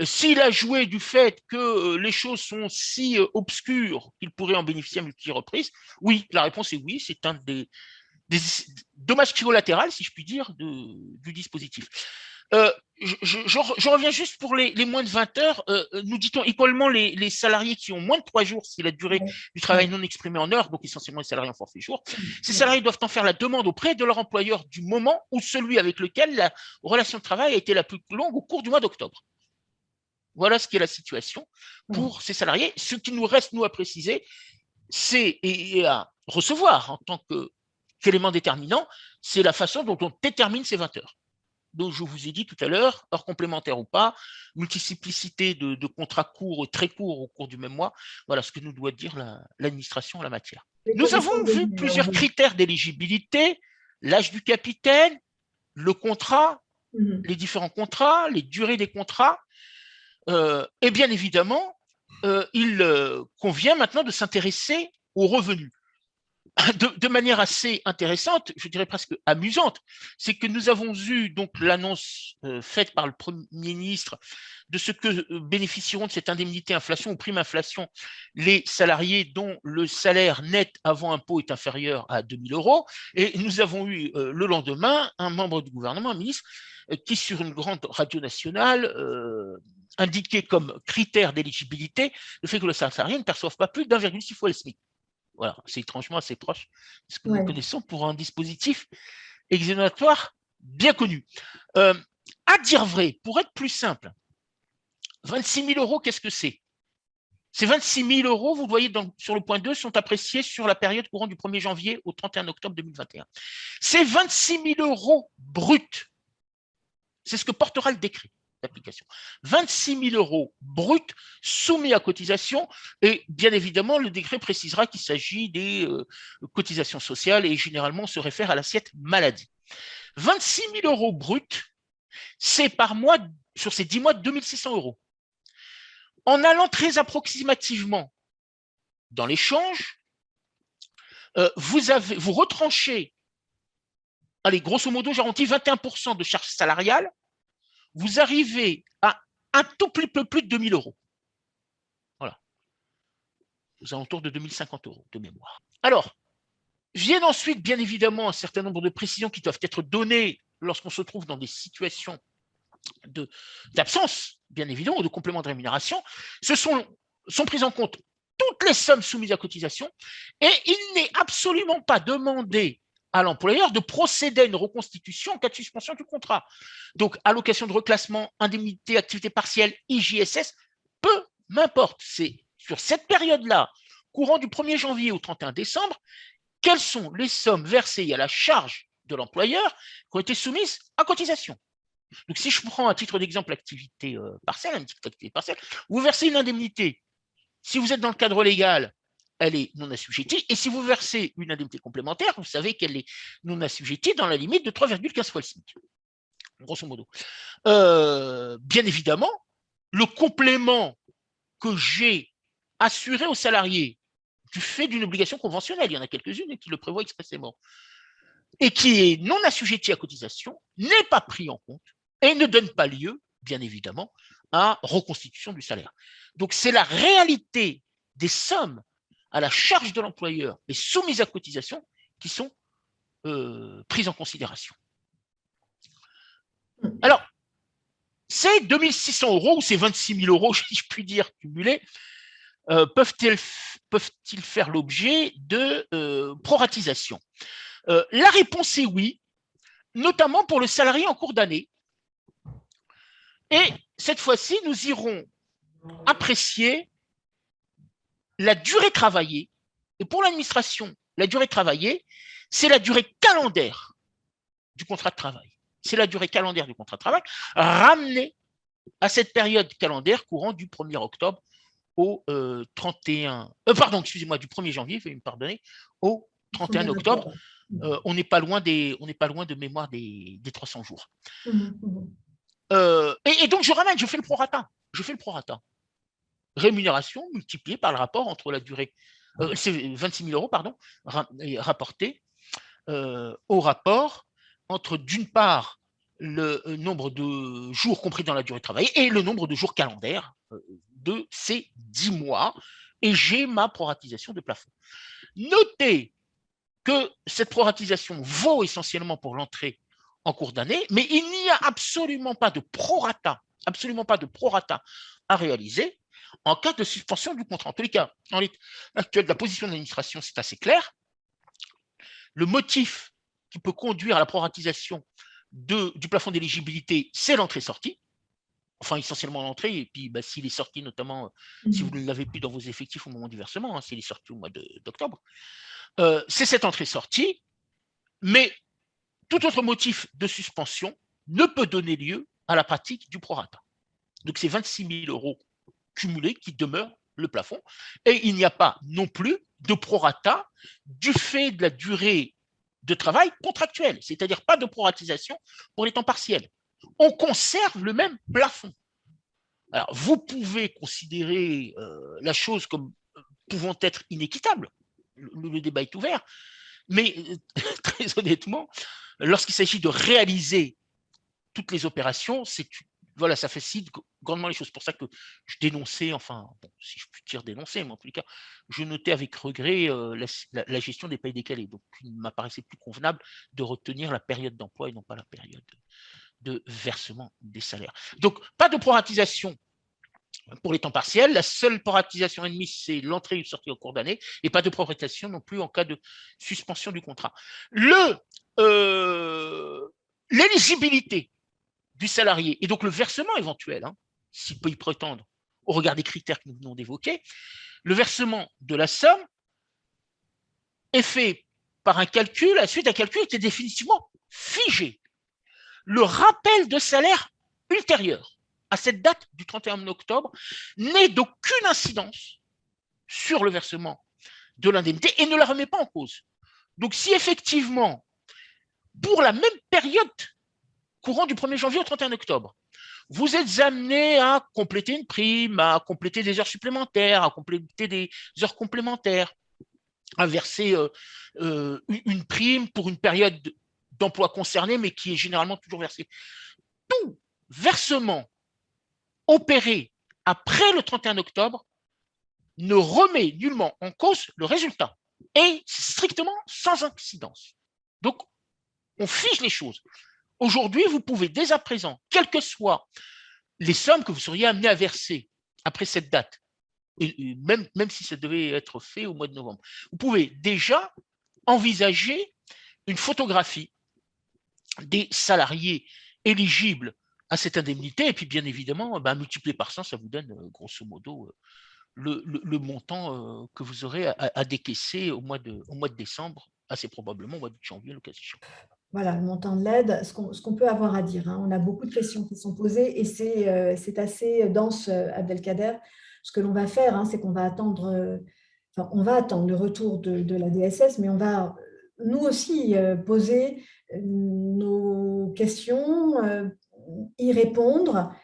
S'il a joué du fait que les choses sont si obscures qu'il pourrait en bénéficier à multi-reprises, oui, la réponse est oui, c'est un des dommages collatéraux, si je puis dire, du dispositif. Je reviens juste pour les moins de 20 heures. Nous dit-on également les salariés qui ont moins de 3 jours, c'est la durée du travail non exprimé en heures, donc essentiellement les salariés en forfait jour. Ces salariés doivent en faire la demande auprès de leur employeur du moment ou celui avec lequel la relation de travail a été la plus longue au cours du mois d'octobre. Voilà ce qui est la situation pour ces salariés. Ce qui nous reste, nous, à préciser, c'est et à recevoir en tant qu'élément déterminant, c'est la façon dont on détermine ces 20 heures. Donc, je vous ai dit tout à l'heure, heures complémentaires ou pas, multiplicité de contrats courts et très courts au cours du même mois. Voilà ce que nous doit dire l'administration en la matière. Nous avons vu plusieurs critères d'éligibilité, l'âge du capitaine, le contrat, les différents contrats, les durées des contrats. Et bien évidemment, il convient maintenant de s'intéresser aux revenus. De manière assez intéressante, je dirais presque amusante, c'est que nous avons eu donc l'annonce faite par le Premier ministre de ce que bénéficieront de cette indemnité inflation ou prime inflation les salariés dont le salaire net avant impôt est inférieur à 2 000 €. Et nous avons eu le lendemain un membre du gouvernement, un ministre, qui sur une grande radio nationale indiquait comme critère d'éligibilité le fait que le salarié ne perçoive pas plus d'1,6 fois le SMIC. Voilà, c'est étrangement assez proche de ce que nous connaissons pour un dispositif exonératoire bien connu. À dire vrai, pour être plus simple, 26 000 €, qu'est-ce que c'est? Ces 26 000 €, vous le voyez sur le point 2, sont appréciés sur la période courant du 1er janvier au 31 octobre 2021. Ces 26 000 € bruts, c'est ce que portera le décret d'application. 26 000 € bruts soumis à cotisation et bien évidemment le décret précisera qu'il s'agit des cotisations sociales et généralement se réfère à l'assiette maladie. 26 000 € bruts, c'est par mois, sur ces 10 mois, 2 600 €. En allant très approximativement dans l'échange, vous retranchez, allez, grosso modo, j'ai garanti 21% de charges salariales, vous arrivez à un tout petit peu plus de 2 000 euros. Voilà. Aux alentours de 2 050 euros de mémoire. Alors, viennent ensuite, bien évidemment, un certain nombre de précisions qui doivent être données lorsqu'on se trouve dans des situations d'absence, bien évidemment, ou de complément de rémunération. Sont prises en compte toutes les sommes soumises à cotisation et il n'est absolument pas demandé à l'employeur de procéder à une reconstitution en cas de suspension du contrat. Donc, allocation de reclassement, indemnité, activité partielle, IJSS, peu m'importe. C'est sur cette période-là, courant du 1er janvier au 31 décembre, quelles sont les sommes versées à la charge de l'employeur qui ont été soumises à cotisation. Donc, si je prends à titre d'exemple l'activité partielle, vous versez une indemnité. Si vous êtes dans le cadre légal, elle est non assujettie. Et si vous versez une indemnité complémentaire, vous savez qu'elle est non assujettie dans la limite de 3,15 fois le SMIC, grosso modo. Bien évidemment, le complément que j'ai assuré aux salariés du fait d'une obligation conventionnelle, il y en a quelques-unes qui le prévoient expressément, et qui est non assujetti à cotisation, n'est pas pris en compte et ne donne pas lieu, bien évidemment, à reconstitution du salaire. Donc, c'est la réalité des sommes à la charge de l'employeur et soumises à cotisation qui sont prises en considération. Alors, ces 2 600 euros ou ces 26 000 euros, si je puis dire, cumulés, peuvent-ils faire l'objet de proratisation? La réponse est oui, notamment pour le salarié en cours d'année. Et cette fois-ci, nous irons apprécier la durée travaillée. Et pour l'administration, la durée travaillée, c'est la durée calendaire du contrat de travail. C'est la durée calendaire du contrat de travail ramenée à cette période calendaire courant du 1er octobre au 31... pardon, excusez-moi, du 1er janvier, veuillez me pardonner, au 31 octobre. On n'est pas loin de mémoire des 300 jours. Et donc, je fais le prorata. Rémunération multipliée par le rapport entre la durée, c'est 26 000 euros, pardon, rapporté au rapport entre, d'une part, le nombre de jours compris dans la durée de travail et le nombre de jours calendaires de ces 10 mois, et j'ai ma proratisation de plafond. Notez que cette proratisation vaut essentiellement pour l'entrée en cours d'année, mais il n'y a absolument pas de prorata à réaliser en cas de suspension du contrat. En tous les cas, en l'état actuel de la position de l'administration, c'est assez clair. Le motif qui peut conduire à la proratisation du plafond d'éligibilité, c'est l'entrée-sortie. Enfin, essentiellement l'entrée, et puis s'il est sorti, notamment, si vous ne l'avez plus dans vos effectifs au moment du versement, s'il est sorti au mois d'octobre, c'est cette entrée-sortie, mais tout autre motif de suspension ne peut donner lieu à la pratique du prorata. Donc, c'est 26 000 euros cumulés qui demeurent le plafond, et il n'y a pas non plus de prorata du fait de la durée de travail contractuelle, c'est-à-dire pas de proratisation pour les temps partiels. On conserve le même plafond. Alors, vous pouvez considérer la chose comme pouvant être inéquitable, le débat est ouvert, mais très honnêtement, lorsqu'il s'agit de réaliser toutes les opérations, ça facilite grandement les choses. C'est pour ça que je dénonçais, enfin, bon, si je puis dire dénoncer, mais en tous les cas, je notais avec regret la gestion des payes décalées. Donc, il m'apparaissait plus convenable de retenir la période d'emploi et non pas la période de versement des salaires. Donc, pas de proratisation pour les temps partiels. La seule proratisation admise, c'est l'entrée ou sortie au cours d'année, et pas de proratisation non plus en cas de suspension du contrat. L'éligibilité du salarié, et donc le versement éventuel, s'il peut y prétendre, au regard des critères que nous venons d'évoquer, le versement de la somme est fait par un calcul, la suite d'un calcul qui est définitivement figé. Le rappel de salaire ultérieur à cette date du 31 octobre n'est d'aucune incidence sur le versement de l'indemnité et ne la remet pas en cause. Donc, si effectivement, pour la même période courant du 1er janvier au 31 octobre, vous êtes amené à compléter une prime, à compléter des heures supplémentaires, à compléter des heures complémentaires, à verser une prime pour une période d'emploi concernée, mais qui est généralement toujours versée. Tout versement opéré après le 31 octobre ne remet nullement en cause le résultat et strictement sans incidence. Donc, on fige les choses. Aujourd'hui, vous pouvez dès à présent, quelles que soient les sommes que vous seriez amené à verser après cette date, et même si ça devait être fait au mois de novembre, vous pouvez déjà envisager une photographie des salariés éligibles à cette indemnité, et puis bien évidemment, multiplié par 100, ça vous donne grosso modo le montant que vous aurez à décaisser au mois de décembre, assez probablement au mois de janvier, le cas échéant. Voilà, le montant de l'aide, ce qu'on peut avoir à dire. On a beaucoup de questions qui sont posées et c'est assez dense, Abdelkader. Ce que l'on va faire, c'est qu'on va attendre, on va attendre le retour de la DSS, mais on va nous aussi poser nos questions, y répondre,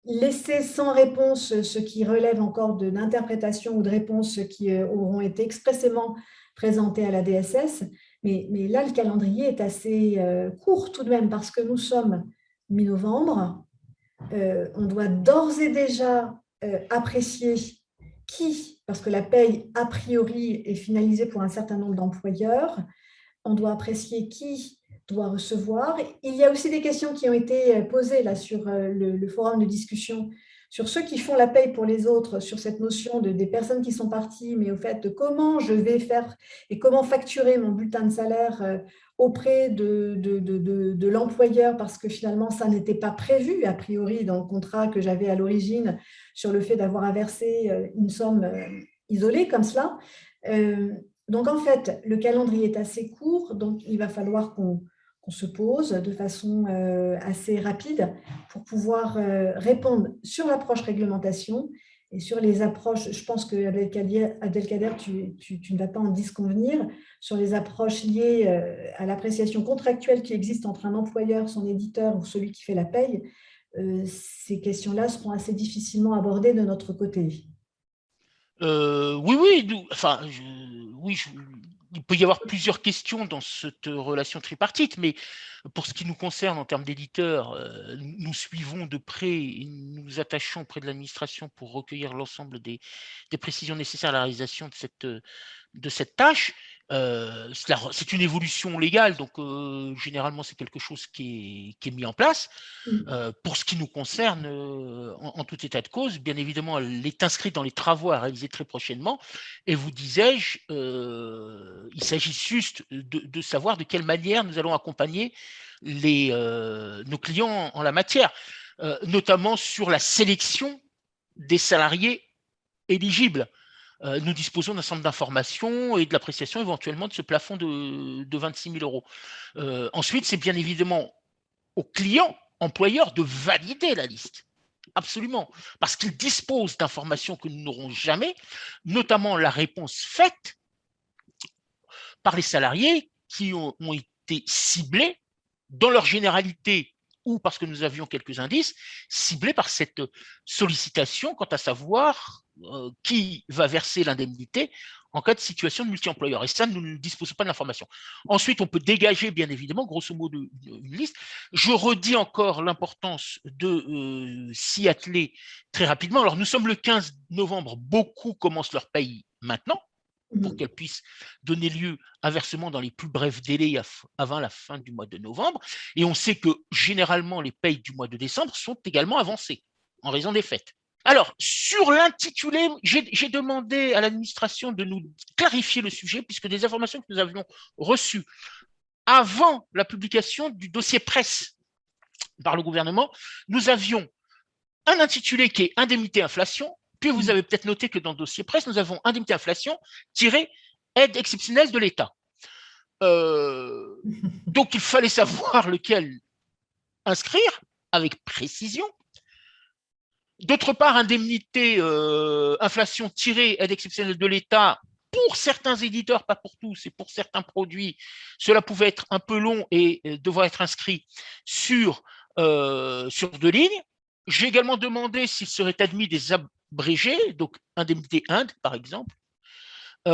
laisser sans réponse ce qui relève encore de l'interprétation ou de réponses qui auront été expressément présentées à la DSS. Mais là, le calendrier est assez court tout de même parce que nous sommes mi-novembre. On doit d'ores et déjà apprécier qui, parce que la paye a priori est finalisée pour un certain nombre d'employeurs, on doit apprécier qui doit recevoir. Il y a aussi des questions qui ont été posées là sur le forum de discussion sur ceux qui font la paye pour les autres, sur cette notion des personnes qui sont parties, mais au fait de comment je vais faire et comment facturer mon bulletin de salaire auprès de l'employeur, parce que finalement, ça n'était pas prévu, a priori, dans le contrat que j'avais à l'origine, sur le fait d'avoir à verser une somme isolée comme cela. Donc, en fait, le calendrier est assez court, donc il va falloir qu'on se pose de façon assez rapide pour pouvoir répondre sur l'approche réglementation et sur les approches. Je pense que Abdelkader, tu ne vas pas en disconvenir, sur les approches liées à l'appréciation contractuelle qui existe entre un employeur, son éditeur ou celui qui fait la paye. Ces questions-là seront assez difficilement abordées de notre côté. Oui, il peut y avoir plusieurs questions dans cette relation tripartite, mais pour ce qui nous concerne en termes d'éditeurs, nous suivons de près et nous nous attachons auprès de l'administration pour recueillir l'ensemble des précisions nécessaires à la réalisation de cette tâche. C'est une évolution légale, donc généralement c'est quelque chose qui est mis en place. Pour ce qui nous concerne, en tout état de cause, bien évidemment, elle est inscrite dans les travaux à réaliser très prochainement. Et vous disais-je, il s'agit juste de savoir de quelle manière nous allons accompagner nos clients en la matière, notamment sur la sélection des salariés éligibles. Nous disposons d'un centre d'information et de l'appréciation éventuellement de ce plafond de 26 000 euros. Ensuite, c'est bien évidemment aux clients employeurs de valider la liste. Absolument. Parce qu'ils disposent d'informations que nous n'aurons jamais, notamment la réponse faite par les salariés qui ont été ciblés dans leur généralité ou parce que nous avions quelques indices, ciblés par cette sollicitation quant à savoir qui va verser l'indemnité en cas de situation de multi-employeur. Et ça, nous ne disposons pas d'informations. Ensuite, on peut dégager, bien évidemment, grosso modo, une liste. Je redis encore l'importance de s'y atteler très rapidement. Alors, nous sommes le 15 novembre. Beaucoup commencent leur paye maintenant pour qu'elles puissent donner lieu à versement dans les plus brefs délais avant la fin du mois de novembre. Et on sait que généralement, les payes du mois de décembre sont également avancées en raison des fêtes. Alors, sur l'intitulé, j'ai demandé à l'administration de nous clarifier le sujet, puisque des informations que nous avions reçues avant la publication du dossier presse par le gouvernement, nous avions un intitulé qui est indemnité inflation, puis vous avez peut-être noté que dans le dossier presse, nous avons indemnité inflation aide exceptionnelle de l'État. Donc, il fallait savoir lequel inscrire avec précision. D'autre part, indemnité inflation aide exceptionnelle de l'État, pour certains éditeurs, pas pour tous, et pour certains produits, cela pouvait être un peu long et devoir être inscrit sur 2 lignes. J'ai également demandé s'il serait admis des abrégés, donc indemnité Inde, par exemple. On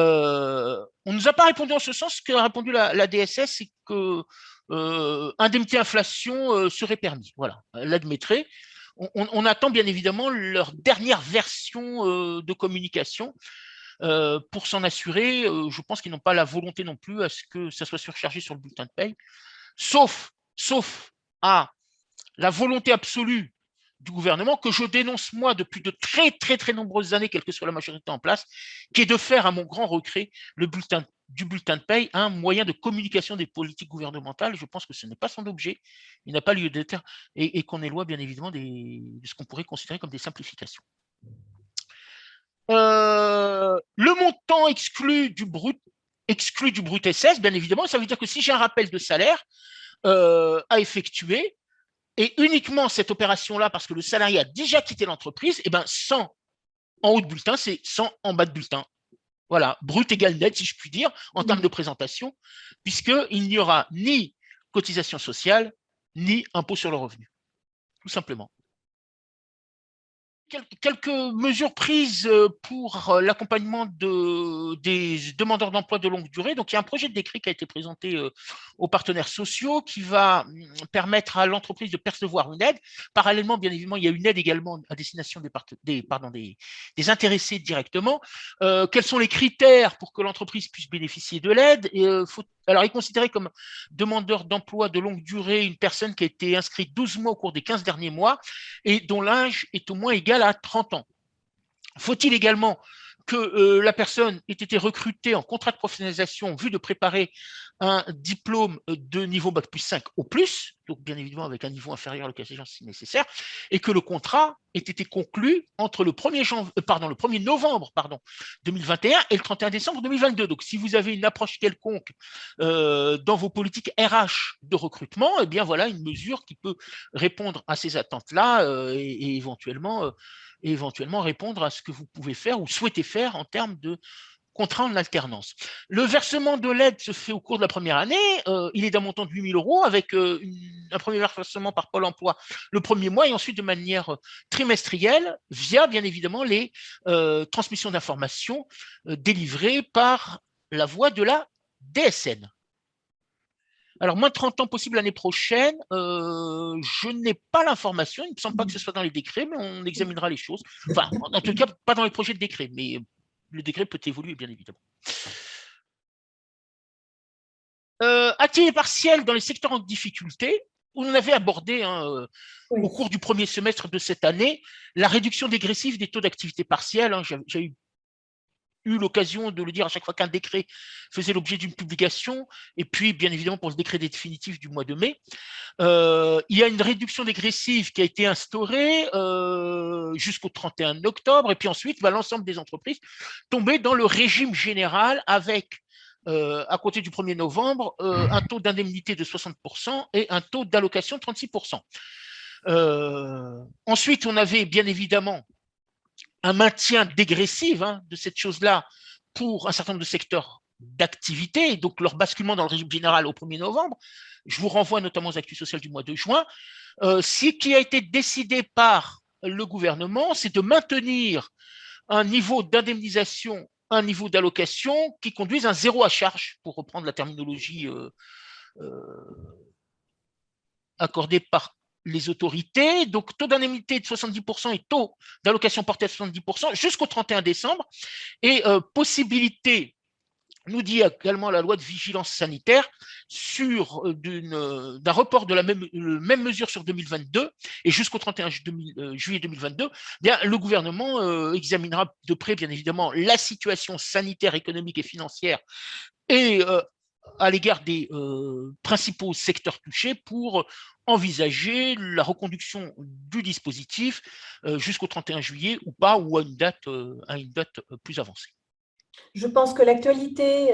ne nous a pas répondu en ce sens. Ce qu'a répondu la DSS, c'est que indemnité inflation serait permis. Voilà, elle l'admettrait. On attend bien évidemment leur dernière version de communication pour s'en assurer. Je pense qu'ils n'ont pas la volonté non plus à ce que ça soit surchargé sur le bulletin de paye, sauf à la volonté absolue du gouvernement, que je dénonce moi depuis de très très très nombreuses années, quelle que soit la majorité en place, qui est de faire à mon grand regret du bulletin de paye un moyen de communication des politiques gouvernementales. Je pense que ce n'est pas son objet, il n'a pas lieu d'être, et qu'on est loin bien évidemment de ce qu'on pourrait considérer comme des simplifications. Le montant exclu du brut SS, bien évidemment, ça veut dire que si j'ai un rappel de salaire à effectuer, et uniquement cette opération-là, parce que le salarié a déjà quitté l'entreprise, et ben 100 en haut de bulletin, c'est 100 en bas de bulletin. Voilà, brut égale net, si je puis dire, en termes de présentation, puisqu'il n'y aura ni cotisation sociale, ni impôt sur le revenu, tout simplement. Quelques mesures prises pour l'accompagnement des demandeurs d'emploi de longue durée. Donc, il y a un projet de décret qui a été présenté aux partenaires sociaux qui va permettre à l'entreprise de percevoir une aide. Parallèlement, bien évidemment, il y a une aide également à destination des intéressés directement. Quels sont les critères pour que l'entreprise puisse bénéficier de l'aide? Alors, il est considéré comme demandeur d'emploi de longue durée une personne qui a été inscrite 12 mois au cours des 15 derniers mois et dont l'âge est au moins égal à 30 ans. Faut-il également que la personne ait été recrutée en contrat de professionnalisation en vue de préparer un diplôme de niveau Bac plus 5 au plus, donc bien évidemment avec un niveau inférieur le cas échéant si nécessaire, et que le contrat ait été conclu entre le 1er novembre 2021 et le 31 décembre 2022. Donc si vous avez une approche quelconque dans vos politiques RH de recrutement, eh bien voilà une mesure qui peut répondre à ces attentes-là et éventuellement répondre à ce que vous pouvez faire ou souhaitez faire en termes de contrat en alternance. Le versement de l'aide se fait au cours de la première année. Il est d'un montant de 8 000 € avec un premier versement par Pôle emploi le premier mois et ensuite de manière trimestrielle via, bien évidemment, les transmissions d'informations délivrées par la voie de la DSN. Alors, moins de 30 ans possible l'année prochaine, je n'ai pas l'information, il ne me semble pas que ce soit dans les décrets, mais on examinera les choses. Enfin, en tout cas, pas dans les projets de décret, mais le décret peut évoluer, bien évidemment. Activité partielle dans les secteurs en difficulté, où on avait abordé au cours du premier semestre de cette année la réduction dégressive des taux d'activité partielle. J'ai eu l'occasion de le dire à chaque fois qu'un décret faisait l'objet d'une publication, et puis bien évidemment pour le décret définitif du mois de mai. Il y a une réduction dégressive qui a été instaurée jusqu'au 31 octobre, et puis ensuite l'ensemble des entreprises tombaient dans le régime général avec à compter du 1er novembre, un taux d'indemnité de 60% et un taux d'allocation de 36%. Ensuite, on avait bien évidemment un maintien dégressif de cette chose-là pour un certain nombre de secteurs d'activité, donc leur basculement dans le régime général au 1er novembre. Je vous renvoie notamment aux actus sociales du mois de juin. Ce qui a été décidé par le gouvernement, c'est de maintenir un niveau d'indemnisation, un niveau d'allocation qui conduise à un zéro à charge, pour reprendre la terminologie accordée par les autorités. Donc, taux d'indemnité de 70% et taux d'allocation porté à 70% jusqu'au 31 décembre. Et possibilité, nous dit également la loi de vigilance sanitaire, sur d'un report de la même mesure sur 2022 et jusqu'au 31 juillet 2022, bien, le gouvernement examinera de près, bien évidemment, la situation sanitaire, économique et financière et à l'égard des principaux secteurs touchés pour envisager la reconduction du dispositif jusqu'au 31 juillet ou pas, ou à une date plus avancée. Je pense que l'actualité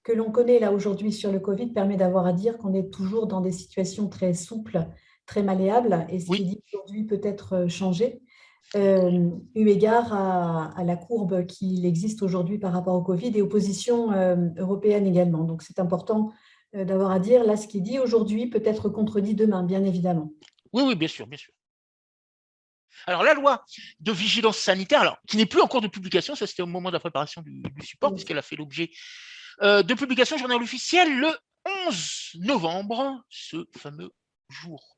que l'on connaît là aujourd'hui sur le Covid permet d'avoir à dire qu'on est toujours dans des situations très souples, très malléables, et ce qui dit aujourd'hui peut être changé, eu égard à la courbe qu'il existe aujourd'hui par rapport au Covid et aux positions européennes également. Donc, c'est important d'avoir à dire, là, ce qui dit aujourd'hui peut être contredit demain, bien évidemment. Oui, bien sûr, bien sûr. Alors, la loi de vigilance sanitaire, alors, qui n'est plus en cours de publication, ça c'était au moment de la préparation du support, puisqu'elle a fait l'objet de publication au journal officiel le 11 novembre, ce fameux jour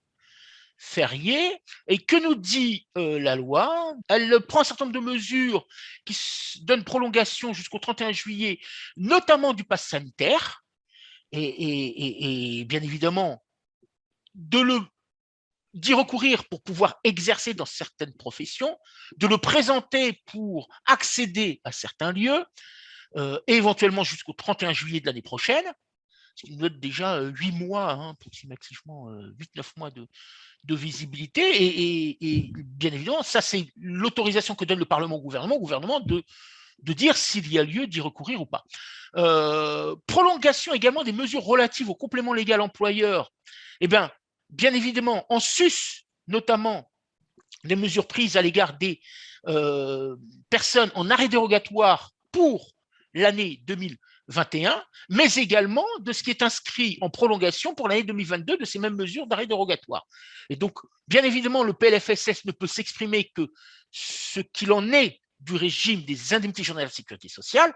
férié. Et que nous dit la loi? Elle prend un certain nombre de mesures qui donnent prolongation jusqu'au 31 juillet, notamment du pass sanitaire, et bien évidemment d'y recourir pour pouvoir exercer dans certaines professions, de le présenter pour accéder à certains lieux, et éventuellement jusqu'au 31 juillet de l'année prochaine, ce qui nous donne déjà 8 mois, approximativement 8-9 mois de visibilité. Et bien évidemment, ça, c'est l'autorisation que donne le Parlement au gouvernement de dire s'il y a lieu d'y recourir ou pas. Prolongation également des mesures relatives au complément légal employeur. Eh bien évidemment, en sus, notamment, des mesures prises à l'égard des personnes en arrêt dérogatoire pour l'année 2021, mais également de ce qui est inscrit en prolongation pour l'année 2022 de ces mêmes mesures d'arrêt dérogatoire. Et donc, bien évidemment, le PLFSS ne peut s'exprimer que ce qu'il en est du régime des indemnités journalières de sécurité sociale.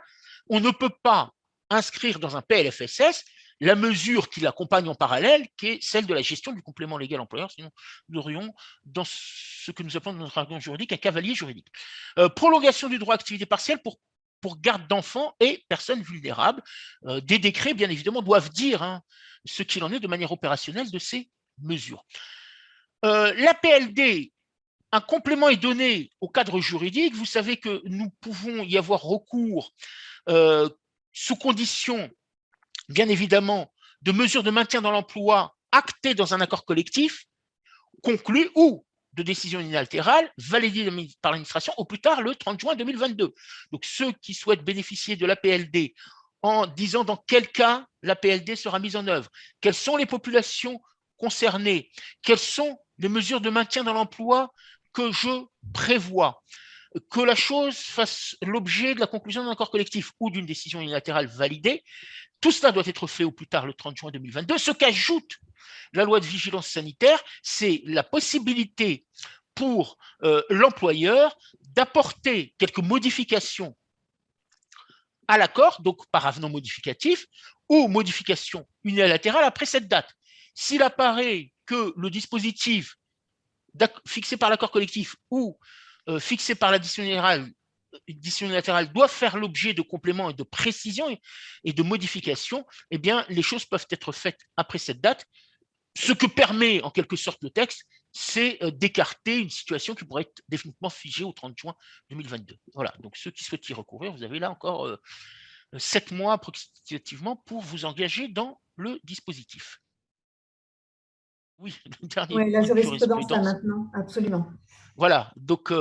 On ne peut pas inscrire dans un PLFSS la mesure qui l'accompagne en parallèle, qui est celle de la gestion du complément légal employeur, sinon nous aurions dans ce que nous appelons dans notre jargon juridique un cavalier juridique. Prolongation du droit à activité partielle pour garde d'enfants et personnes vulnérables. Des décrets, bien évidemment, doivent dire ce qu'il en est de manière opérationnelle de ces mesures. L'APLD, un complément est donné au cadre juridique. Vous savez que nous pouvons y avoir recours sous condition, bien évidemment, de mesures de maintien dans l'emploi actées dans un accord collectif, conclu ou de décision unilatérale validée par l'administration au plus tard le 30 juin 2022. Donc, ceux qui souhaitent bénéficier de l'APLD en disant dans quel cas l'APLD sera mise en œuvre, quelles sont les populations concernées, quelles sont les mesures de maintien dans l'emploi que je prévois, que la chose fasse l'objet de la conclusion d'un accord collectif ou d'une décision unilatérale validée, tout cela doit être fait au plus tard le 30 juin 2022. Ce qu'ajoute la loi de vigilance sanitaire, c'est la possibilité pour l'employeur d'apporter quelques modifications à l'accord, donc par avenant modificatif, ou modification unilatérale après cette date. S'il apparaît que le dispositif fixé par l'accord collectif ou fixé par la décision unilatérale doit faire l'objet de compléments et de précisions et de modifications, eh bien, les choses peuvent être faites après cette date. Ce que permet en quelque sorte le texte, c'est d'écarter une situation qui pourrait être définitivement figée au 30 juin 2022. Voilà, donc ceux qui souhaitent y recourir, vous avez là encore 7 mois approximativement pour vous engager dans le dispositif. Oui, le dernier Oui, la point de jurisprudence là jurisprudence. maintenant, absolument. Voilà, donc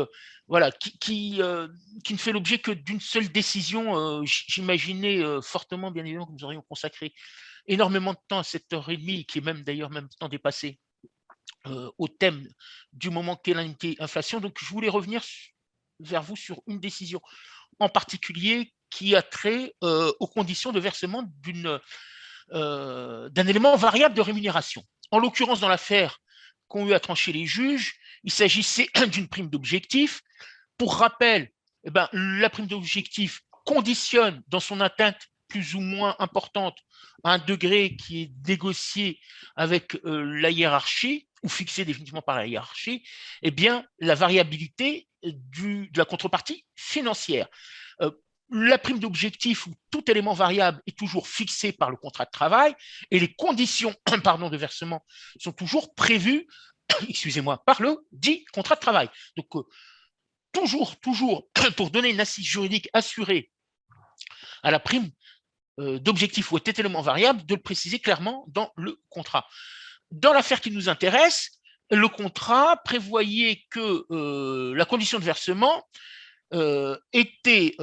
voilà, qui ne fait l'objet que d'une seule décision. J'imaginais fortement, bien évidemment, que nous aurions consacré énormément de temps à cette heure et demie, qui est même d'ailleurs même temps dépassé, au thème du moment qu'est l'inflation. Donc, je voulais revenir vers vous sur une décision en particulier qui a trait aux conditions de versement d'un élément variable de rémunération. En l'occurrence, dans l'affaire qu'ont eu à trancher les juges, il s'agissait d'une prime d'objectif. Pour rappel, la prime d'objectif conditionne dans son atteinte plus ou moins importante à un degré qui est négocié avec la hiérarchie ou fixé définitivement par la hiérarchie, eh bien, la variabilité de la contrepartie financière. La prime d'objectif ou tout élément variable est toujours fixé par le contrat de travail et les conditions de versement sont toujours prévues excusez-moi, par le dit contrat de travail. Donc, toujours, pour donner une assise juridique assurée à la prime d'objectif ou est élément variable, de le préciser clairement dans le contrat. Dans l'affaire qui nous intéresse, le contrat prévoyait que la condition de versement était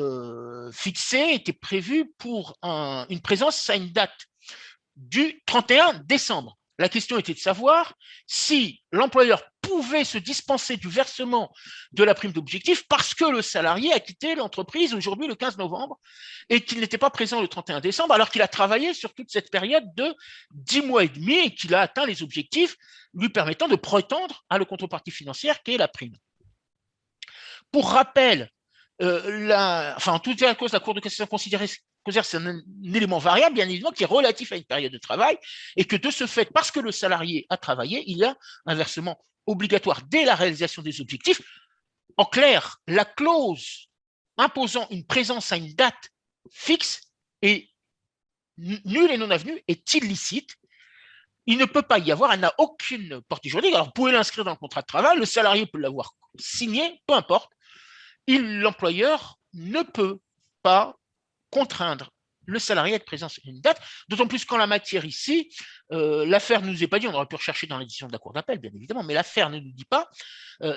fixée, était prévue pour une présence à une date du 31 décembre. La question était de savoir si l'employeur pouvait se dispenser du versement de la prime d'objectif parce que le salarié a quitté l'entreprise aujourd'hui le 15 novembre et qu'il n'était pas présent le 31 décembre alors qu'il a travaillé sur toute cette période de 10 mois et demi et qu'il a atteint les objectifs lui permettant de prétendre à la contrepartie financière qui est la prime. Pour rappel, en tout cas à cause, la Cour de cassation considérait considère que c'est un élément variable, bien évidemment, qui est relatif à une période de travail, et que de ce fait, parce que le salarié a travaillé, il y a un versement obligatoire dès la réalisation des objectifs. En clair, la clause imposant une présence à une date fixe est nulle et non avenue, est illicite. Il ne peut pas y avoir, elle n'a aucune portée juridique. Alors, vous pouvez l'inscrire dans le contrat de travail, le salarié peut l'avoir signé, peu importe. L'employeur ne peut pas contraindre le salarié à être présent sur une date, d'autant plus qu'en la matière ici, l'affaire ne nous est pas dit, on aurait pu rechercher dans l'édition de la Cour d'appel, bien évidemment, mais l'affaire ne nous dit pas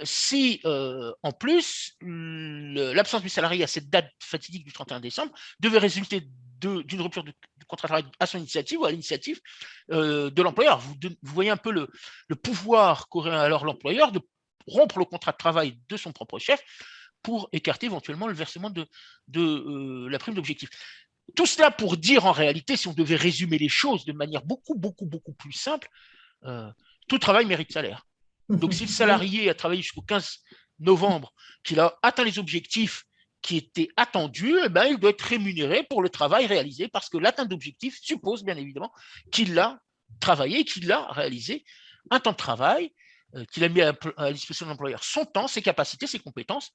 si, en plus, l'absence du salarié à cette date fatidique du 31 décembre devait résulter d'une rupture du contrat de travail à son initiative ou à l'initiative de l'employeur. Vous voyez un peu le pouvoir qu'aurait alors l'employeur de rompre le contrat de travail de son propre chef pour écarter éventuellement le versement de la prime d'objectif. Tout cela pour dire en réalité, si on devait résumer les choses de manière beaucoup plus simple, tout travail mérite salaire. Donc si le salarié a travaillé jusqu'au 15 novembre, qu'il a atteint les objectifs qui étaient attendus, eh ben, il doit être rémunéré pour le travail réalisé parce que l'atteinte d'objectifs suppose bien évidemment qu'il a travaillé, qu'il a réalisé un temps de travail, qu'il a mis à disposition de l'employeur son temps, ses capacités, ses compétences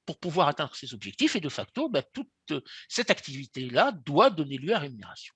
pour pouvoir atteindre ses objectifs et de facto, toute cette activité-là doit donner lieu à rémunération.